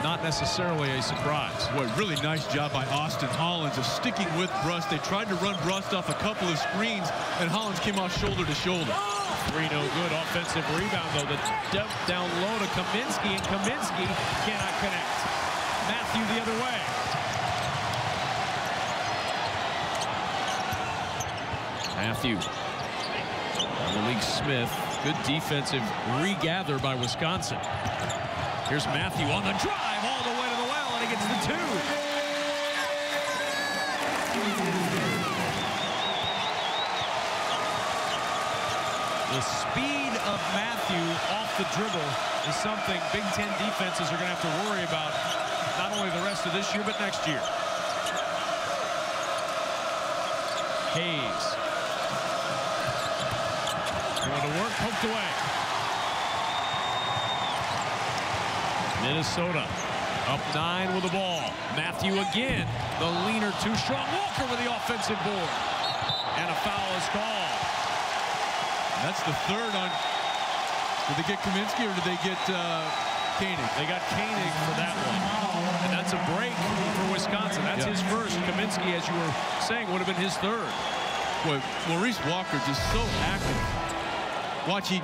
not necessarily a surprise. Boy, really nice job by Austin Hollins of sticking with Brust. They tried to run Brust off a couple of screens, and Hollins came off shoulder to shoulder. 3 no good. Offensive rebound, though. The dump down low to Kaminsky, and Kaminsky cannot connect. Matthew the other way. Matthew. Malik Smith. Good defensive regather by Wisconsin. Here's Matthew on the drive all the way to the well, and he gets the 2. The speed of Matthew off the dribble is something Big Ten defenses are going to have to worry about, not only the rest of this year, but next year. Hayes. Going to work, poked away. Minnesota up 9 with the ball. Matthew again. The leaner, too strong. Walker with the offensive board. And a foul is called. That's the 3rd on. Did they get Kaminsky or did they get Koenig? They got Koenig for that one. And that's a break for Wisconsin. That's his first. Kaminsky, as you were saying, would have been his 3rd. Boy, Maurice Walker just so active. Watch, he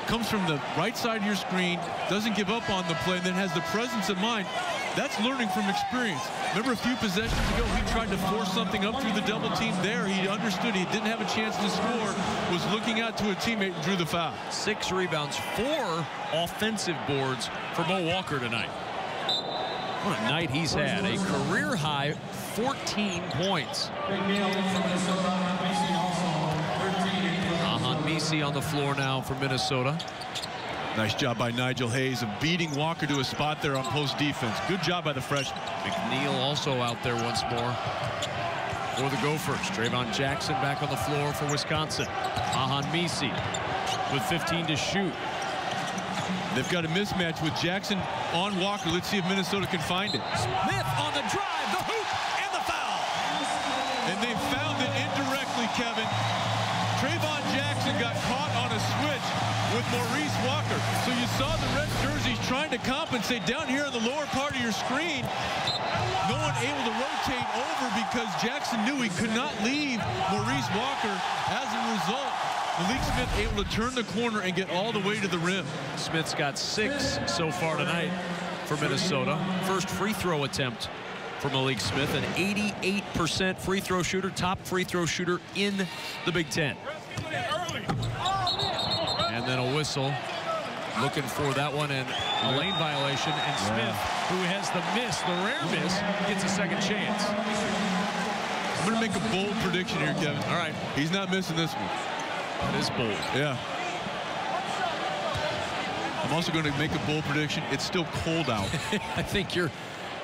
comes from the right side of your screen, doesn't give up on the play, and then has the presence of mind. That's learning from experience. Remember a few possessions ago, he tried to force something up through the double team there. He understood he didn't have a chance to score, was looking out to a teammate and drew the foul. 6 rebounds, 4 offensive boards for Mo Walker tonight. What a night he's had. A career high 14 points. Ahan Misi on the floor now for Minnesota. Nice job by Nigel Hayes of beating Walker to a spot there on post defense. Good job by the freshman. McNeil also out there once more for the Gophers. Trayvon Jackson back on the floor for Wisconsin. Ahan Misi with 15 to shoot. They've got a mismatch with Jackson on Walker. Let's see if Minnesota can find it. Smith on the drive, the hoop, and the foul. And they found it indirectly, Kevin. Trayvon Jackson got caught on a switch with Maurice Walker. So you saw the red jerseys trying to compensate down here in the lower part of your screen. No one able to rotate over because Jackson knew he could not leave Maurice Walker. As a result, Malik Smith able to turn the corner and get all the way to the rim. Smith's got 6 so far tonight for Minnesota. First free throw attempt for Malik Smith, an 88% free throw shooter, top free throw shooter in the Big Ten. And then a whistle, looking for that one, and a lane violation, and Smith, who has the miss, the rare miss, gets a second chance. I'm going to make a bold prediction here, Kevin. All right. He's not missing this one. That is bold. Yeah. I'm also going to make a bold prediction. It's still cold out. I think you're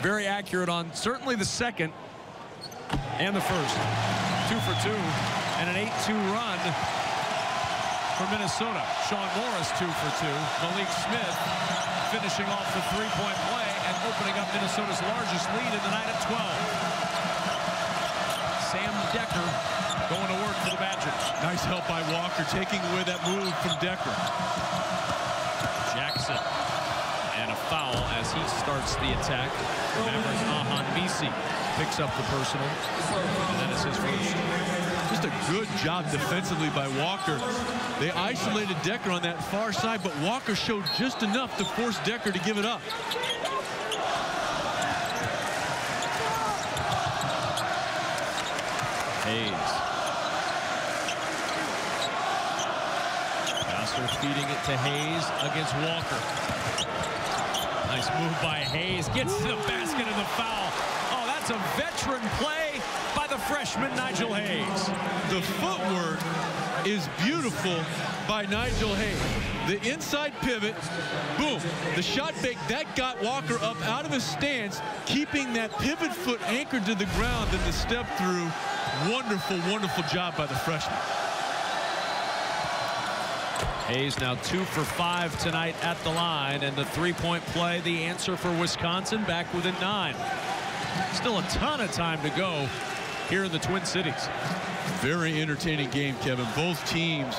very accurate on certainly the second and the first. 2 for 2 and an 8-2 run for Minnesota. Sean Morris 2 for 2. Malik Smith finishing off the three-point play and opening up Minnesota's largest lead in the night at 12. Sam Decker going to work for the Badgers. Nice help by Walker, taking away that move from Decker. Jackson, and a foul as he starts the attack. Remembers Ahan Misi picks up the personal, and then it's his first. Just a good job defensively by Walker. They isolated Decker on that far side, but Walker showed just enough to force Decker to give it up. Hayes. Passer feeding it to Hayes against Walker. Nice move by Hayes. Gets to the basket and the foul. Oh, that's a veteran play by the freshman Nigel Hayes. The footwork is beautiful by Nigel Hayes. The inside pivot, boom. The shot fake, that got Walker up out of his stance, keeping that pivot foot anchored to the ground, and the step through. Wonderful, wonderful job by the freshman. Hayes now 2 for 5 tonight at the line, and the three-point play, the answer for Wisconsin, back within 9. Still a ton of time to go here in the Twin Cities. Very entertaining game, Kevin. Both teams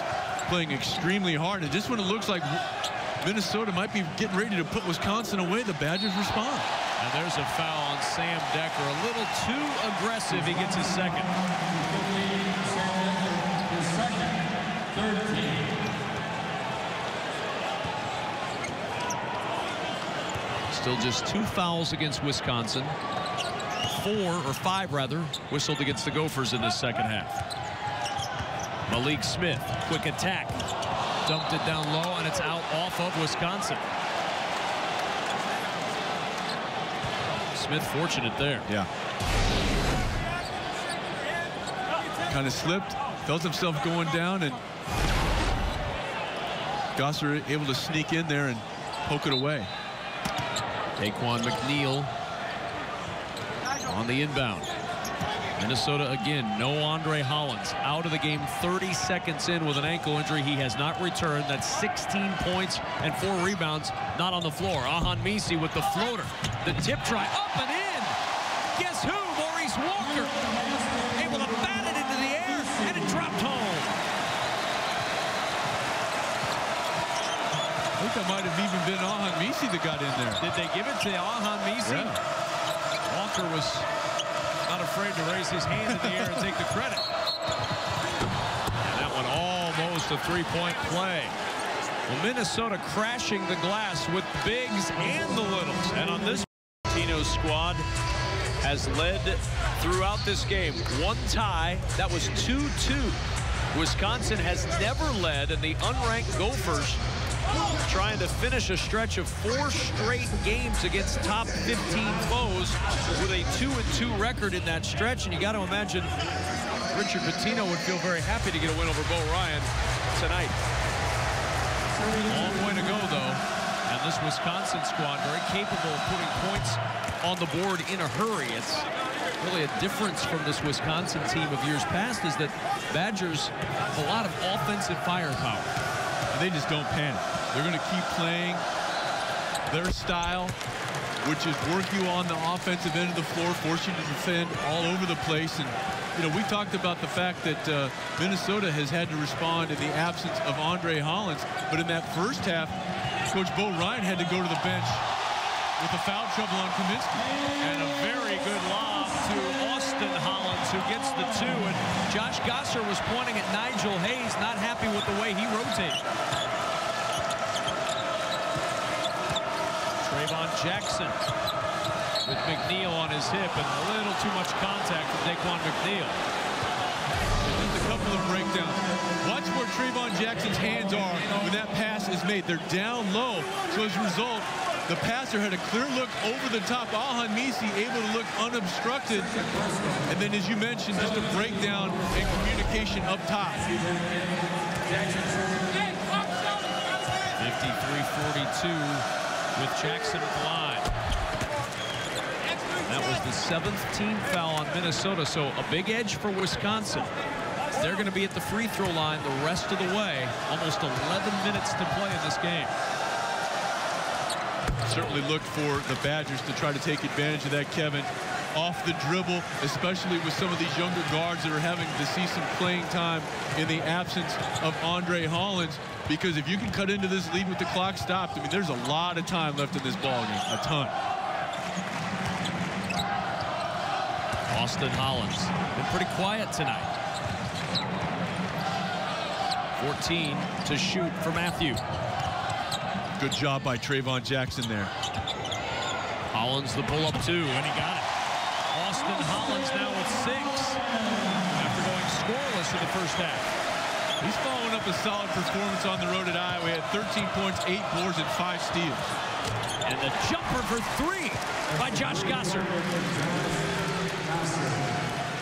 playing extremely hard, and just when it looks like Minnesota might be getting ready to put Wisconsin away, the Badgers respond. And there's a foul on Sam Decker. A little too aggressive. He gets his second. Still just 2 fouls against Wisconsin. 4 or 5 rather whistled against the Gophers in this second half. Malik Smith, quick attack. Dumped it down low, and it's out off of Wisconsin. Smith fortunate there. Yeah. Kind of slipped, felt himself going down, and Gosser able to sneak in there and poke it away. Taquan McNeil on the inbound. Minnesota again, no Andre Hollins, out of the game 30 seconds in with an ankle injury. He has not returned. That's 16 points and 4 rebounds, not on the floor. Ahan Misi with the floater. The tip try up and in. Guess who? Maurice Walker able to bat it into the air, and it dropped home. I think that might have even been Ahan Misi that got in there. Did they give it to Ahan Misi? Yeah. Walker was not afraid to raise his hand in the air and take the credit. And that one almost a three-point play. Well, Minnesota crashing the glass with bigs and the littles. And on this Pitino's squad has led throughout this game. One tie, that was 2-2. Wisconsin has never led, and the unranked Gophers trying to finish a stretch of 4 straight games against top 15 foes with a 2-2 record in that stretch. And you got to imagine Richard Pitino would feel very happy to get a win over Bo Ryan tonight. Long way to go, though. And this Wisconsin squad very capable of putting points on the board in a hurry. It's really a difference from this Wisconsin team of years past is that Badgers have a lot of offensive firepower. And they just don't panic. They're going to keep playing their style, which is work you on the offensive end of the floor, force you to defend all over the place. And, you know, we talked about the fact that Minnesota has had to respond in the absence of Andre Hollins. But in that first half, Coach Bo Ryan had to go to the bench with the foul trouble on Kaminsky. And a very good lob to Austin Hollins, who gets the 2. And Josh Gosser was pointing at Nigel Hayes, not happy with the way he rotated. Trayvon Jackson with McNeil on his hip, and a little too much contact from Daquan McNeil. Just a couple of breakdowns. Watch where Trayvon Jackson's hands are when that pass is made. They're down low, so as a result, the passer had a clear look over the top. Al-Hamisi able to look unobstructed. And then, as you mentioned, just a breakdown and communication up top. 53-42 with Jackson at the line. That was the 7th team foul on Minnesota, so a big edge for Wisconsin. They're going to be at the free throw line the rest of the way. Almost 11 minutes to play in this game. Certainly look for the Badgers to try to take advantage of that, Kevin. Off the dribble, especially with some of these younger guards that are having to see some playing time in the absence of Andre Hollins. Because if you can cut into this lead with the clock stopped, I mean, there's a lot of time left in this ball game, a ton. Austin Hollins been pretty quiet tonight. 14 to shoot for Matthew. Good job by Trayvon Jackson there. Hollins the pull-up 2, and he got it. Austin Hollins now with 6 after going scoreless in the first half. He's following up a solid performance on the road at Iowa. He had 13 points, 8 boards, and 5 steals. And the jumper for 3 by Josh Gosser.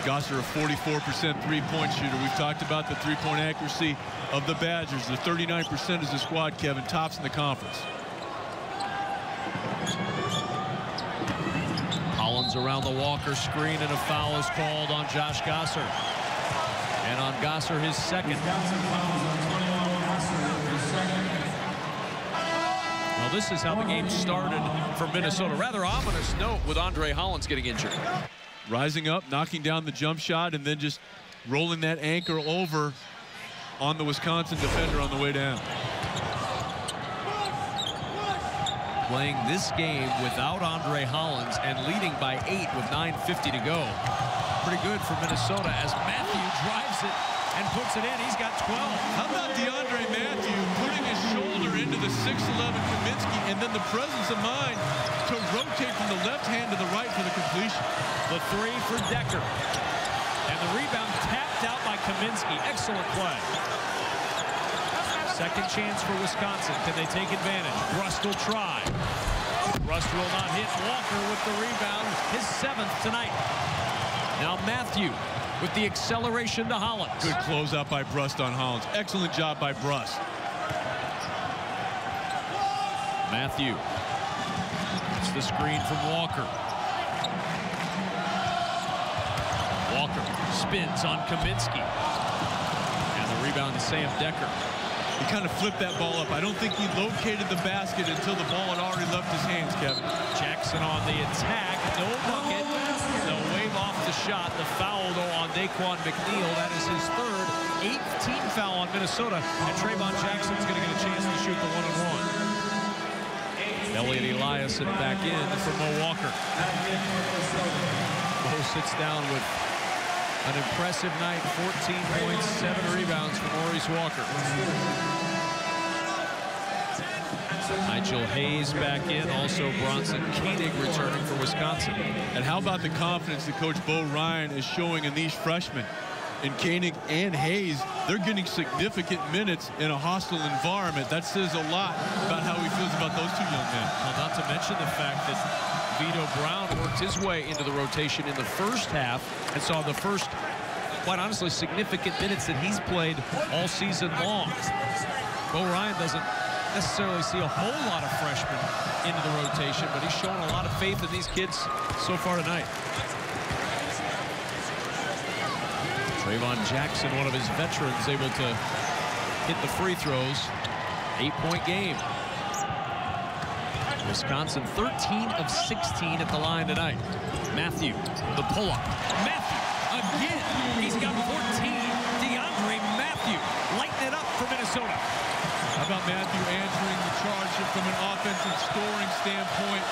Gosser, a 44% three-point shooter. We've talked about the three-point accuracy of the Badgers. They're 39% as a squad, Kevin, tops in the conference. Hollins around the Walker screen, and a foul is called on Josh Gosser. And on Gosser, his second. Well, this is how the game started for Minnesota. Rather ominous note with Andre Hollins getting injured. Rising up, knocking down the jump shot, and then just rolling that anchor over on the Wisconsin defender on the way down. Playing this game without Andre Hollins and leading by 8 with 9:50 to go. Pretty good for Minnesota as Matthew drives it and puts it in. He's got 12. How about DeAndre Matthew putting his shoulder into the 6'11" Kaminsky, and then the presence of mind to rotate from the left hand to the right for the completion. The 3 for Decker. And the rebound tapped out by Kaminsky. Excellent play. Second chance for Wisconsin. Can they take advantage? Rust will try. Rust will not hit. Walker with the rebound. His 7th tonight. Now Matthew with the acceleration to Hollins. Good closeout by Brust on Hollins. Excellent job by Brust. Matthew. It's the screen from Walker. Walker spins on Kaminsky. And the rebound to Sam Decker. He kind of flipped that ball up. I don't think he located the basket until the ball had already left his hands, Kevin. Jackson on the attack. No bucket. They'll wave off the shot. The foul, though, on Daquan McNeil. That is his 3rd. 8th team foul on Minnesota. And Trayvon Jackson's going to get a chance to shoot the 1-on-1. Elliott Eliason back in for Mo Walker. Mo sits down with an impressive night. 14 points, 7 rebounds for Maurice Walker. Nigel Hayes back in. Also Bronson Koenig returning for Wisconsin. And how about the confidence that Coach Bo Ryan is showing in these freshmen? In Koenig and Hayes, they're getting significant minutes in a hostile environment. That says a lot about how he feels about those two young men. Well, not to mention the fact that Vito Brown worked his way into the rotation in the first half and saw the first, quite honestly, significant minutes that he's played all season long. Bo Ryan doesn't necessarily see a whole lot of freshmen into the rotation, but he's showing a lot of faith in these kids so far tonight. Trayvon Jackson, one of his veterans, able to hit the free throws. 8-point game. Wisconsin 13 of 16 at the line tonight. Matthew, the pull-up. Matthew, again, he's got 14. DeAndre Matthew, lighting it up for Minnesota. How about Matthew answering the charge from an offensive scoring standpoint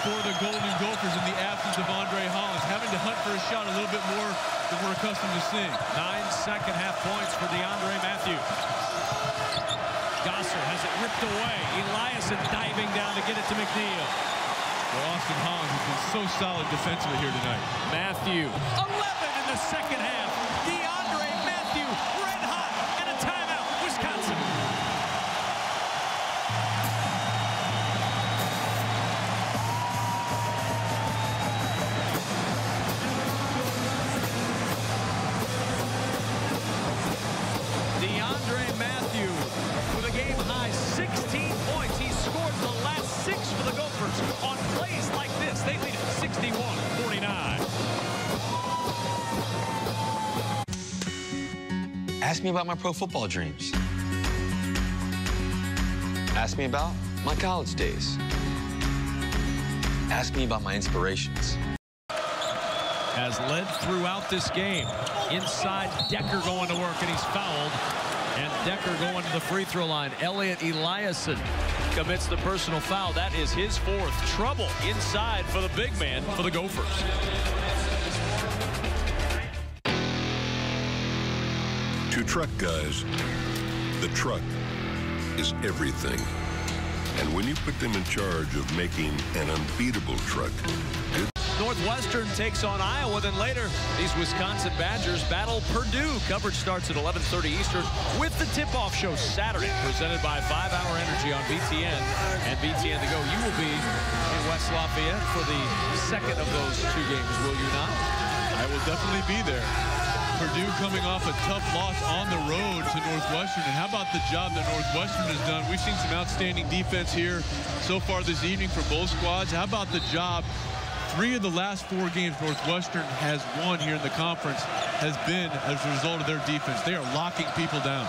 for the Golden Gophers in the absence of Andre Hollins, having to hunt for a shot a little bit more than we're accustomed to seeing. 9 second-half points for DeAndre Matthew. Gosser has it ripped away. Eliason diving down to get it to McNeil. Well, Austin Hollins has been so solid defensively here tonight. Matthew, 11 in the second half. DeAndre Matthew, red hot, and a timeout, Wisconsin. DeAndre Matthew with a game-high 16 points. He scored the last 6 for the Gophers on plays like this. They lead it 61-49. Ask me about my pro football dreams. Ask me about my college days. Ask me about my inspirations. Has led throughout this game. Inside, Decker going to work, and he's fouled. And Decker going to the free throw line. Elliot Eliason commits the personal foul. That is his 4th. Trouble inside for the big man for the Gophers. To truck guys, the truck is everything. And when you put them in charge of making an unbeatable truck, Northwestern takes on Iowa. Then later, these Wisconsin Badgers battle Purdue. Coverage starts at 11:30 Eastern with the tip-off show Saturday, presented by 5 Hour Energy on BTN and BTN To Go. You will be in West Lafayette for the second of those 2 games, will you not? I will definitely be there. Purdue coming off a tough loss on the road to Northwestern. And how about the job that Northwestern has done? We've seen some outstanding defense here so far this evening from both squads. How about the job? 3 of the last 4 games Northwestern has won here in the conference has been as a result of their defense. They are locking people down.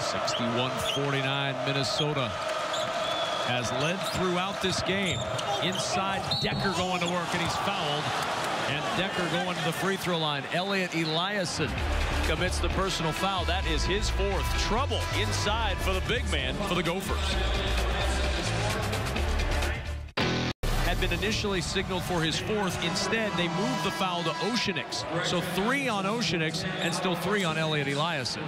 61-49, Minnesota has led throughout this game. Inside, Decker going to work, and he's fouled. And Decker going to the free throw line. Elliot Eliason commits the personal foul. That is his 4th. Trouble inside for the big man for the Gophers. Had been initially signaled for his 4th. Instead, they moved the foul to Oceanix. So 3 on Oceanix and still 3 on Elliot Eliason.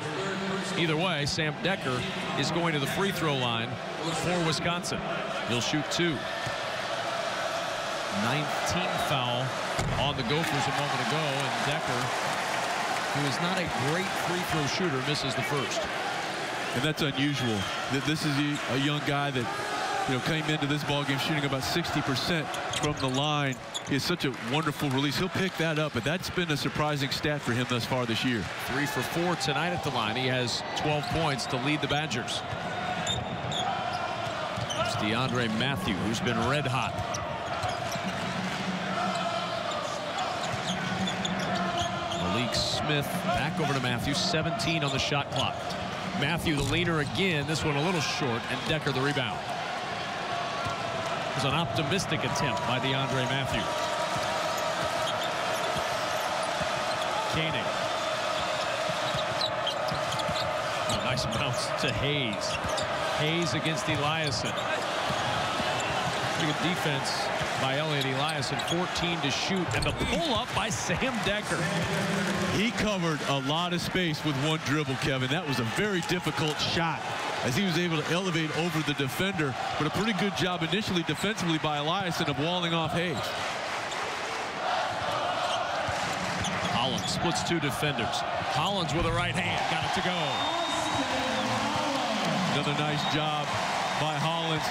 Either way, Sam Decker is going to the free throw line for Wisconsin. He'll shoot 2. 19th foul on the Gophers a moment ago, and Decker, who is not a great free throw shooter, misses the 1st. And that's unusual. This is a young guy that, you know, came into this ball game shooting about 60% from the line. He has such a wonderful release. He'll pick that up, but that's been a surprising stat for him thus far this year. 3 for 4 tonight at the line. He has 12 points to lead the Badgers. It's DeAndre Matthew, who's been red hot. Malik Smith back over to Matthew. 17 on the shot clock. Matthew the leader again. This one a little short, and Decker the rebound. It was an optimistic attempt by DeAndre Matthew. Koenig. Oh, nice bounce to Hayes. Hayes against Eliason. Pretty good defense by Elliot Eliason. 14 to shoot, and the pull-up by Sam Decker. He covered a lot of space with one dribble, Kevin. That was a very difficult shot as he was able to elevate over the defender. But a pretty good job initially defensively by Eliason of walling off Hayes. Hollins splits 2 defenders. Hollins with a right hand. Got it to go. Another nice job by Hollins.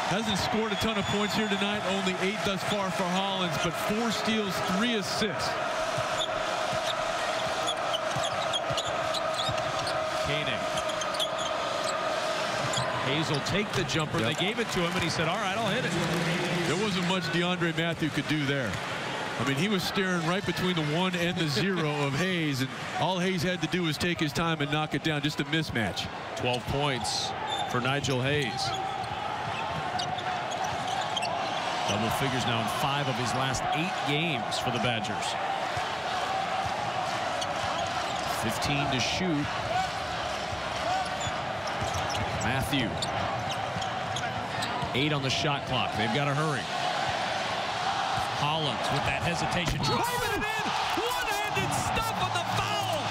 Hasn't scored a ton of points here tonight. Only 8 thus far for Hollins, but 4 steals, 3 assists. Koenig. Hayes will take the jumper. They gave it to him, and he said, all right, I'll hit it. There wasn't much DeAndre Matthew could do there. I mean, he was staring right between the 1 and the 0 of Hayes, and all Hayes had to do was take his time and knock it down. Just a mismatch. 12 points for Nigel Hayes. Double figures now in 5 of his last 8 games for the Badgers. 15 to shoot. Matthew. 8 on the shot clock. They've got to hurry. Hollins with that hesitation. Driving it in. One-handed stuff on the foul.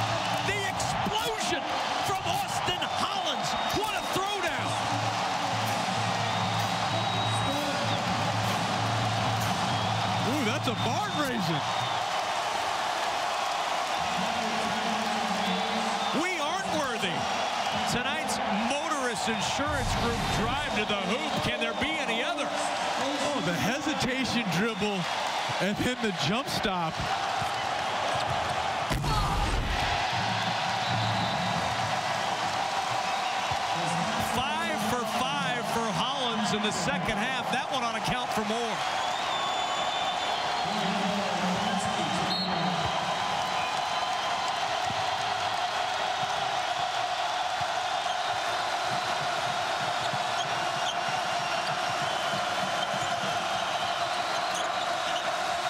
The explosion from Austin Hollins. What a throwdown. Ooh, that's a barn raising. We aren't worthy. Tonight's Motorist Insurance Group drive to the hoop. Can there be any other? Oh, the hesitation dribble and then the jump stop. 5 for 5 for Hollins in the second half. That one ought to count for more.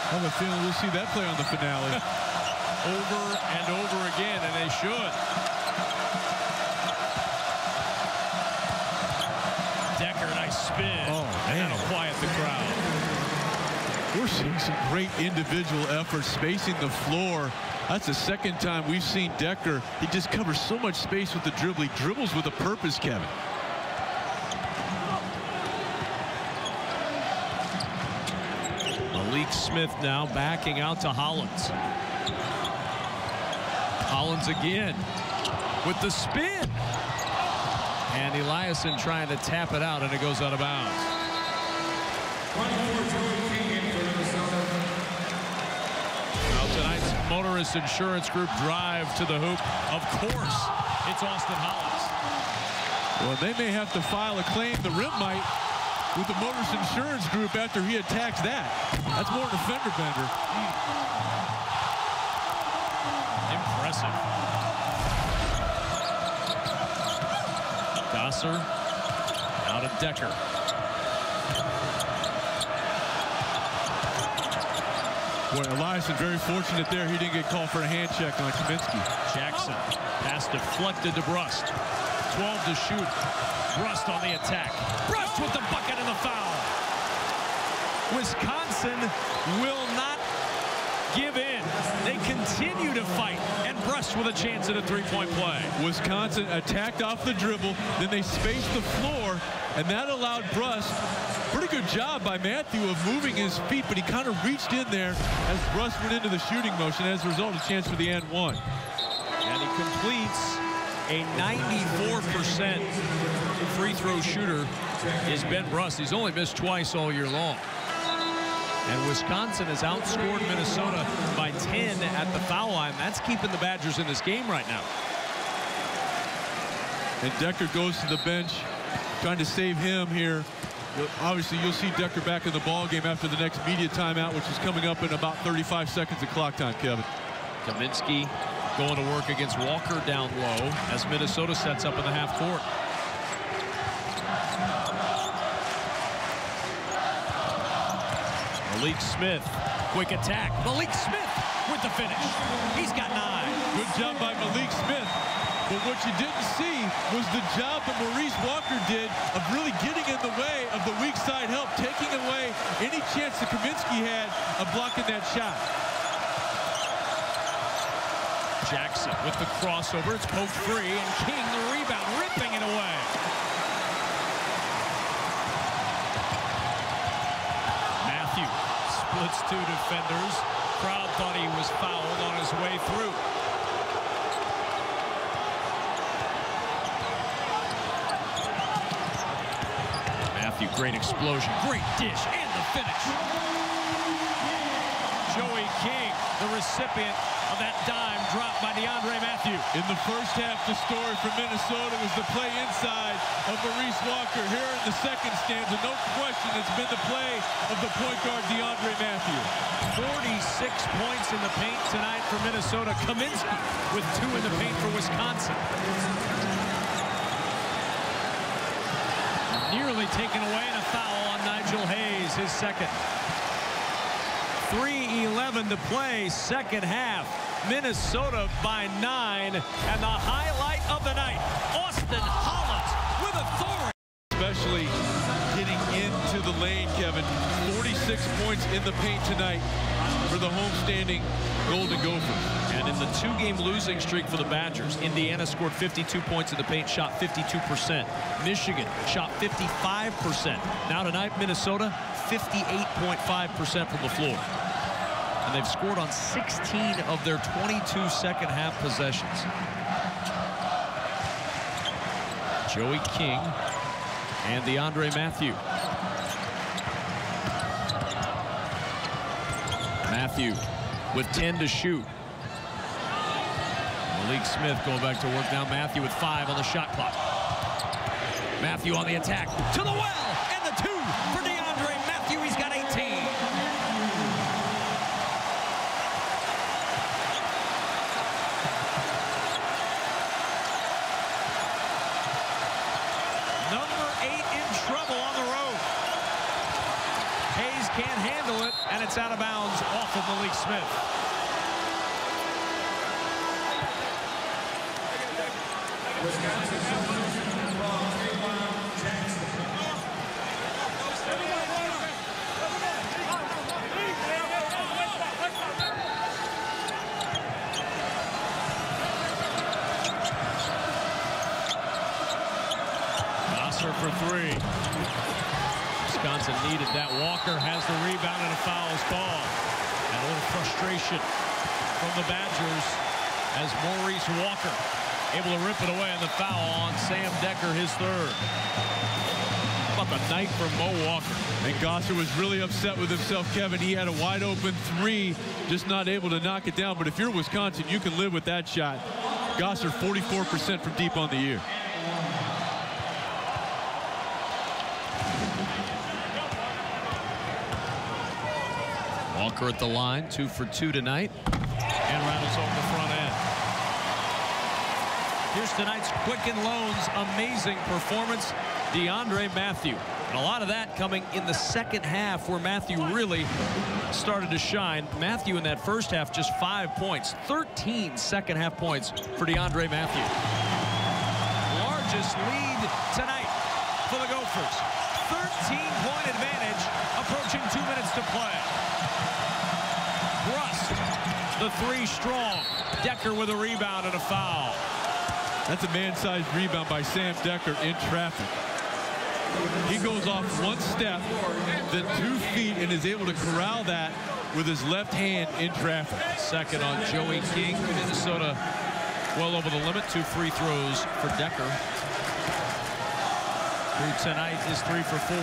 I have a feeling we'll see that play on the finale. Over and over again, and they should. Decker, nice spin. Oh, and man. that'll quiet the crowd. We're seeing some great individual efforts spacing the floor. That's the second time we've seen Decker. He just covers so much space with the dribble. He dribbles with a purpose, Kevin. Malik Smith now backing out to Hollins. Hollins again with the spin. And Eliason trying to tap it out, and it goes out of bounds. Now tonight's Motorist Insurance Group drive to the hoop. Of course, it's Austin Hollins. Well, they may have to file a claim, the Rim might, with the Motorist Insurance Group after he attacks that. That's more than a fender bender. Impressive. Gasser out of Decker. Boy, Eliason very fortunate there. He didn't get called for a hand check on Kaminsky. Jackson. Pass deflected to Brust. 12 to shoot. Brust on the attack. Brust with the bucket and the foul. Wisconsin will not give in. They continue to fight, and Brust with a chance at a three-point play. Wisconsin attacked off the dribble, then they spaced the floor, and that allowed Brust. Pretty good job by Matthew of moving his feet, but he kind of reached in there as Brust went into the shooting motion. As a result, a chance for the and one. And he completes. A 94% free throw shooter is Ben Brust. He's only missed twice all year long. And Wisconsin has outscored Minnesota by 10 at the foul line. That's keeping the Badgers in this game right now. And Decker goes to the bench, trying to save him here. Obviously, you'll see Decker back in the ball game after the next media timeout, which is coming up in about 35 seconds of clock time, Kevin. Kaminsky going to work against Walker down low as Minnesota sets up in the half court. Malik Smith, quick attack. Malik Smith with the finish. He's got 9. Good job by Malik Smith. But what you didn't see was the job that Maurice Walker did of really getting in the way of the weak side help, taking away any chance that Kaminsky had of blocking that shot. Jackson with the crossover. It's poked free, and King the rebound, ripping it away. Matthew splits two defenders. Crowd thought he was fouled on his way through. Matthew, great explosion, great dish, and the finish. Joey King, the recipient of that dime dropped by DeAndre Matthew. In the first half, the story for Minnesota was the play inside of Maurice Walker. Here in the second stanza, no question, it's been the play of the point guard DeAndre Matthew. 46 points in the paint tonight for Minnesota. Kaminsky with 2 in the paint for Wisconsin. Nearly taken away, and a foul on Nigel Hayes, his second. 3:11 to play, second half. Minnesota by 9, and the highlight of the night, Austin Hollins with authority. Especially getting into the lane, Kevin. 46 points in the paint tonight for the homestanding Golden Gophers. And in the 2-game losing streak for the Badgers, Indiana scored 52 points in the paint, shot 52%. Michigan shot 55%. Now tonight, Minnesota, 58.5% from the floor. And they've scored on 16 of their 22 second half possessions. Joey King and DeAndre Matthew. Matthew with 10 to shoot. Malik Smith going back to work now. Matthew with 5 on the shot clock. Matthew on the attack. To the well! And the 2 for DeAndre Matthew. He's got 18. Number 8 in trouble on the road. Hayes can't handle it, and it's out of bounds off of Malik Smith. Gosser for 3. Wisconsin needed that. Walker has the rebound, and a foul is called. And a little frustration from the Badgers as Maurice Walker able to rip it away, and the foul on Sam Decker, his 3rd. How about the night for Mo Walker? And Gosser was really upset with himself, Kevin. He had a wide open 3, just not able to knock it down. But if you're Wisconsin, you can live with that shot. Gosser 44% from deep on the year. Walker at the line, 2 for 2 tonight, and rattles over the front end. Here's tonight's Quicken Loans amazing performance, DeAndre Matthew. And a lot of that coming in the second half, where Matthew really started to shine. Matthew in that first half, just 5 points. 13 second half points for DeAndre Matthew. Largest lead tonight for the Gophers. 13-point advantage, approaching 2 minutes to play. Rust, the 3 strong. Decker with a rebound and a foul. That's a man-sized rebound by Sam Decker in traffic. He goes off 1 step, then 2 feet, and is able to corral that with his left hand in traffic. Second on Joey King. Minnesota well over the limit. 2 free throws for Decker, who tonight is 3 for 4.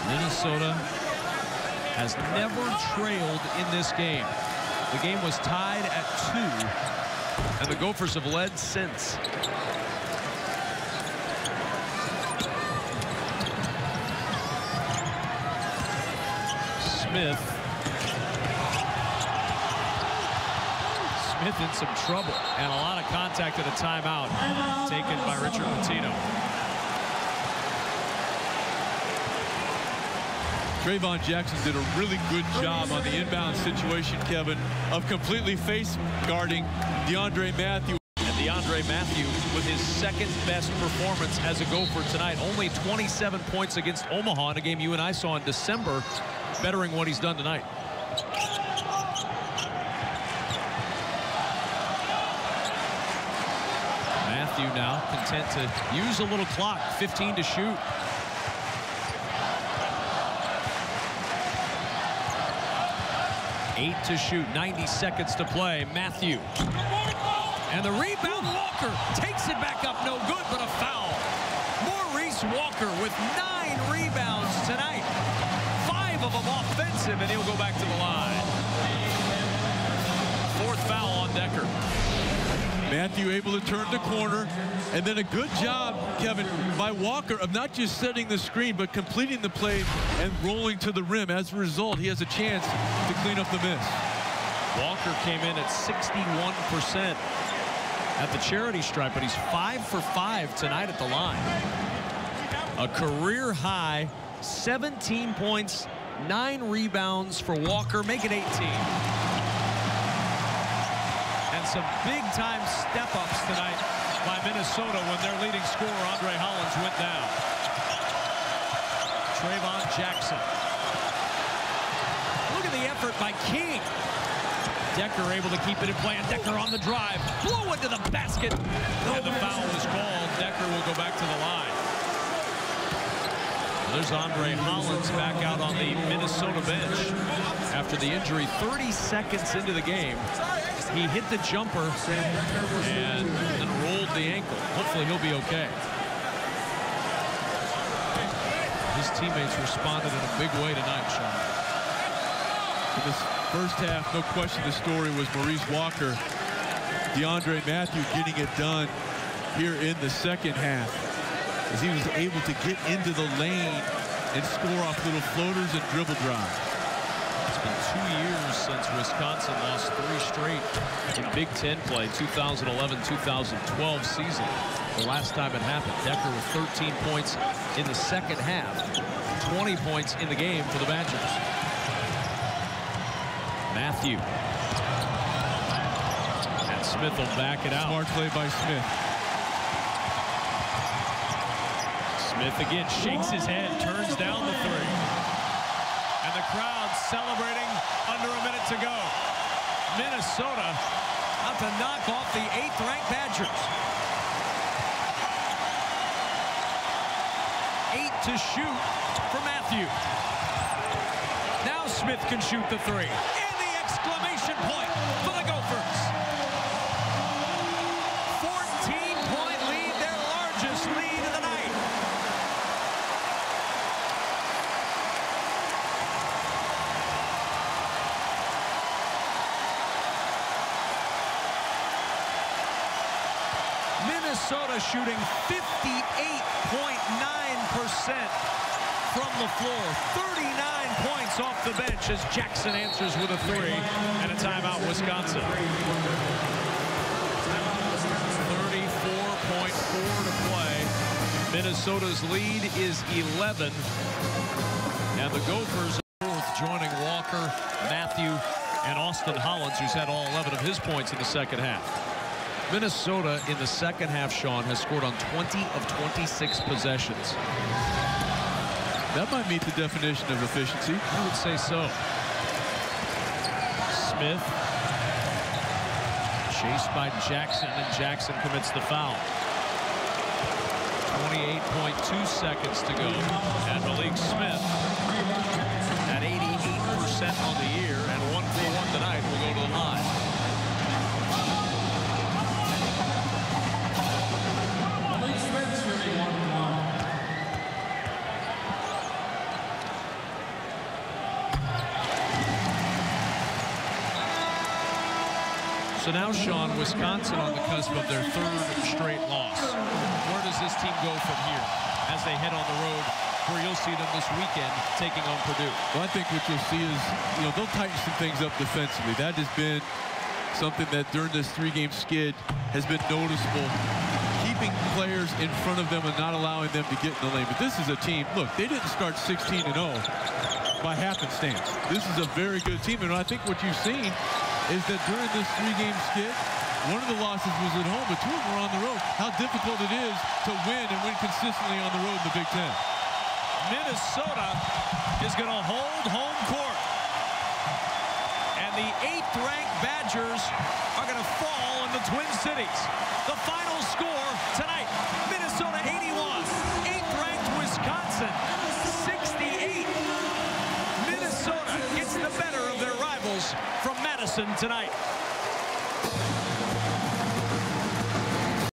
Minnesota has never trailed in this game. The game was tied at 2, and the Gophers have led since. Smith in some trouble, and a lot of contact at a timeout taken by Richard Pitino. Trayvon Jackson did a really good job on the inbound situation, Kevin, of completely face guarding DeAndre Matthew. And DeAndre Matthews with his second best performance as a Gopher tonight. Only 27 points against Omaha in a game you and I saw in December, bettering what he's done tonight. Matthew now content to use a little clock, 15 to shoot. Eight to shoot, 90 seconds to play. Matthew. And the rebound, Walker takes it back up, no good, but a foul. Maurice Walker with 9 rebounds tonight. 5 of them offensive, and he'll go back to the line. 4th foul on Decker. Matthew able to turn the corner, and then a good job, Kevin, by Walker of not just setting the screen, but completing the play and rolling to the rim. As a result, he has a chance to clean up the miss. Walker came in at 61% at the charity stripe, but he's 5 for 5 tonight at the line. A career high, 17 points, 9 rebounds for Walker, make it 18. And some big-time step-ups tonight by Minnesota when their leading scorer, Andre Hollins, went down. Trayvon Jackson. Look at the effort by King. Decker able to keep it in play, and Decker on the drive. Blow into the basket. And the foul was called. Decker will go back to the line. There's Andre Hollins back out on the Minnesota bench after the injury. 30 seconds into the game, he hit the jumper and then rolled the ankle. Hopefully he'll be okay. His teammates responded in a big way tonight, Sean. In this first half, no question the story was Maurice Walker. DeAndre Matthews getting it done here in the second half, as he was able to get into the lane and score off little floaters and dribble drives. It's been 2 years since Wisconsin lost 3 straight in Big Ten play, 2011-2012 season. The last time it happened. Decker with 13 points in the second half, 20 points in the game for the Badgers. Matthew. And Smith will back it out. Smart play by Smith. Smith again shakes his head, turns down the 3. And the crowd celebrating under a minute to go. Minnesota out to knock off the 8th-ranked Badgers. 8 to shoot for Matthew. Now Smith can shoot the 3. Exclamation point for the Gophers. 14-point lead, their largest lead of the night. Minnesota shooting 58.9% from the floor. 39 points off the bench as Jackson answers with a 3 and a timeout, Wisconsin. 34.4 to play. Minnesota's lead is 11. And the Gophers are joining Walker, Matthew, and Austin Hollins, who's had all 11 of his points in the second half. Minnesota in the second half, Sean, has scored on 20 of 26 possessions. That might meet the definition of efficiency. I would say so. Smith. Chased by Jackson, and Jackson commits the foul. 28.2 seconds to go. And Malik Smith at 88% on the year, and 1 for 1 tonight will go to the line. So now, Sean, Wisconsin on the cusp of their 3rd straight loss. Where does this team go from here as they head on the road, where you'll see them this weekend taking on Purdue? Well, I think what you'll see is, they'll tighten some things up defensively. That has been something that during this 3-game skid has been noticeable. Keeping players in front of them and not allowing them to get in the lane. But this is a team, look, they didn't start 16-0 by happenstance. This is a very good team, and I think what you've seen is that during this 3-game skid, One of the losses was at home, but 2 of them were on the road. How difficult it is to win and win consistently on the road in the Big Ten. Minnesota is going to hold home court. And the 8th-ranked Badgers are going to fall in the Twin Cities. The final score tonight, Minnesota 81, 8th-ranked Wisconsin 68. Minnesota gets the better of their rivals from Madison tonight.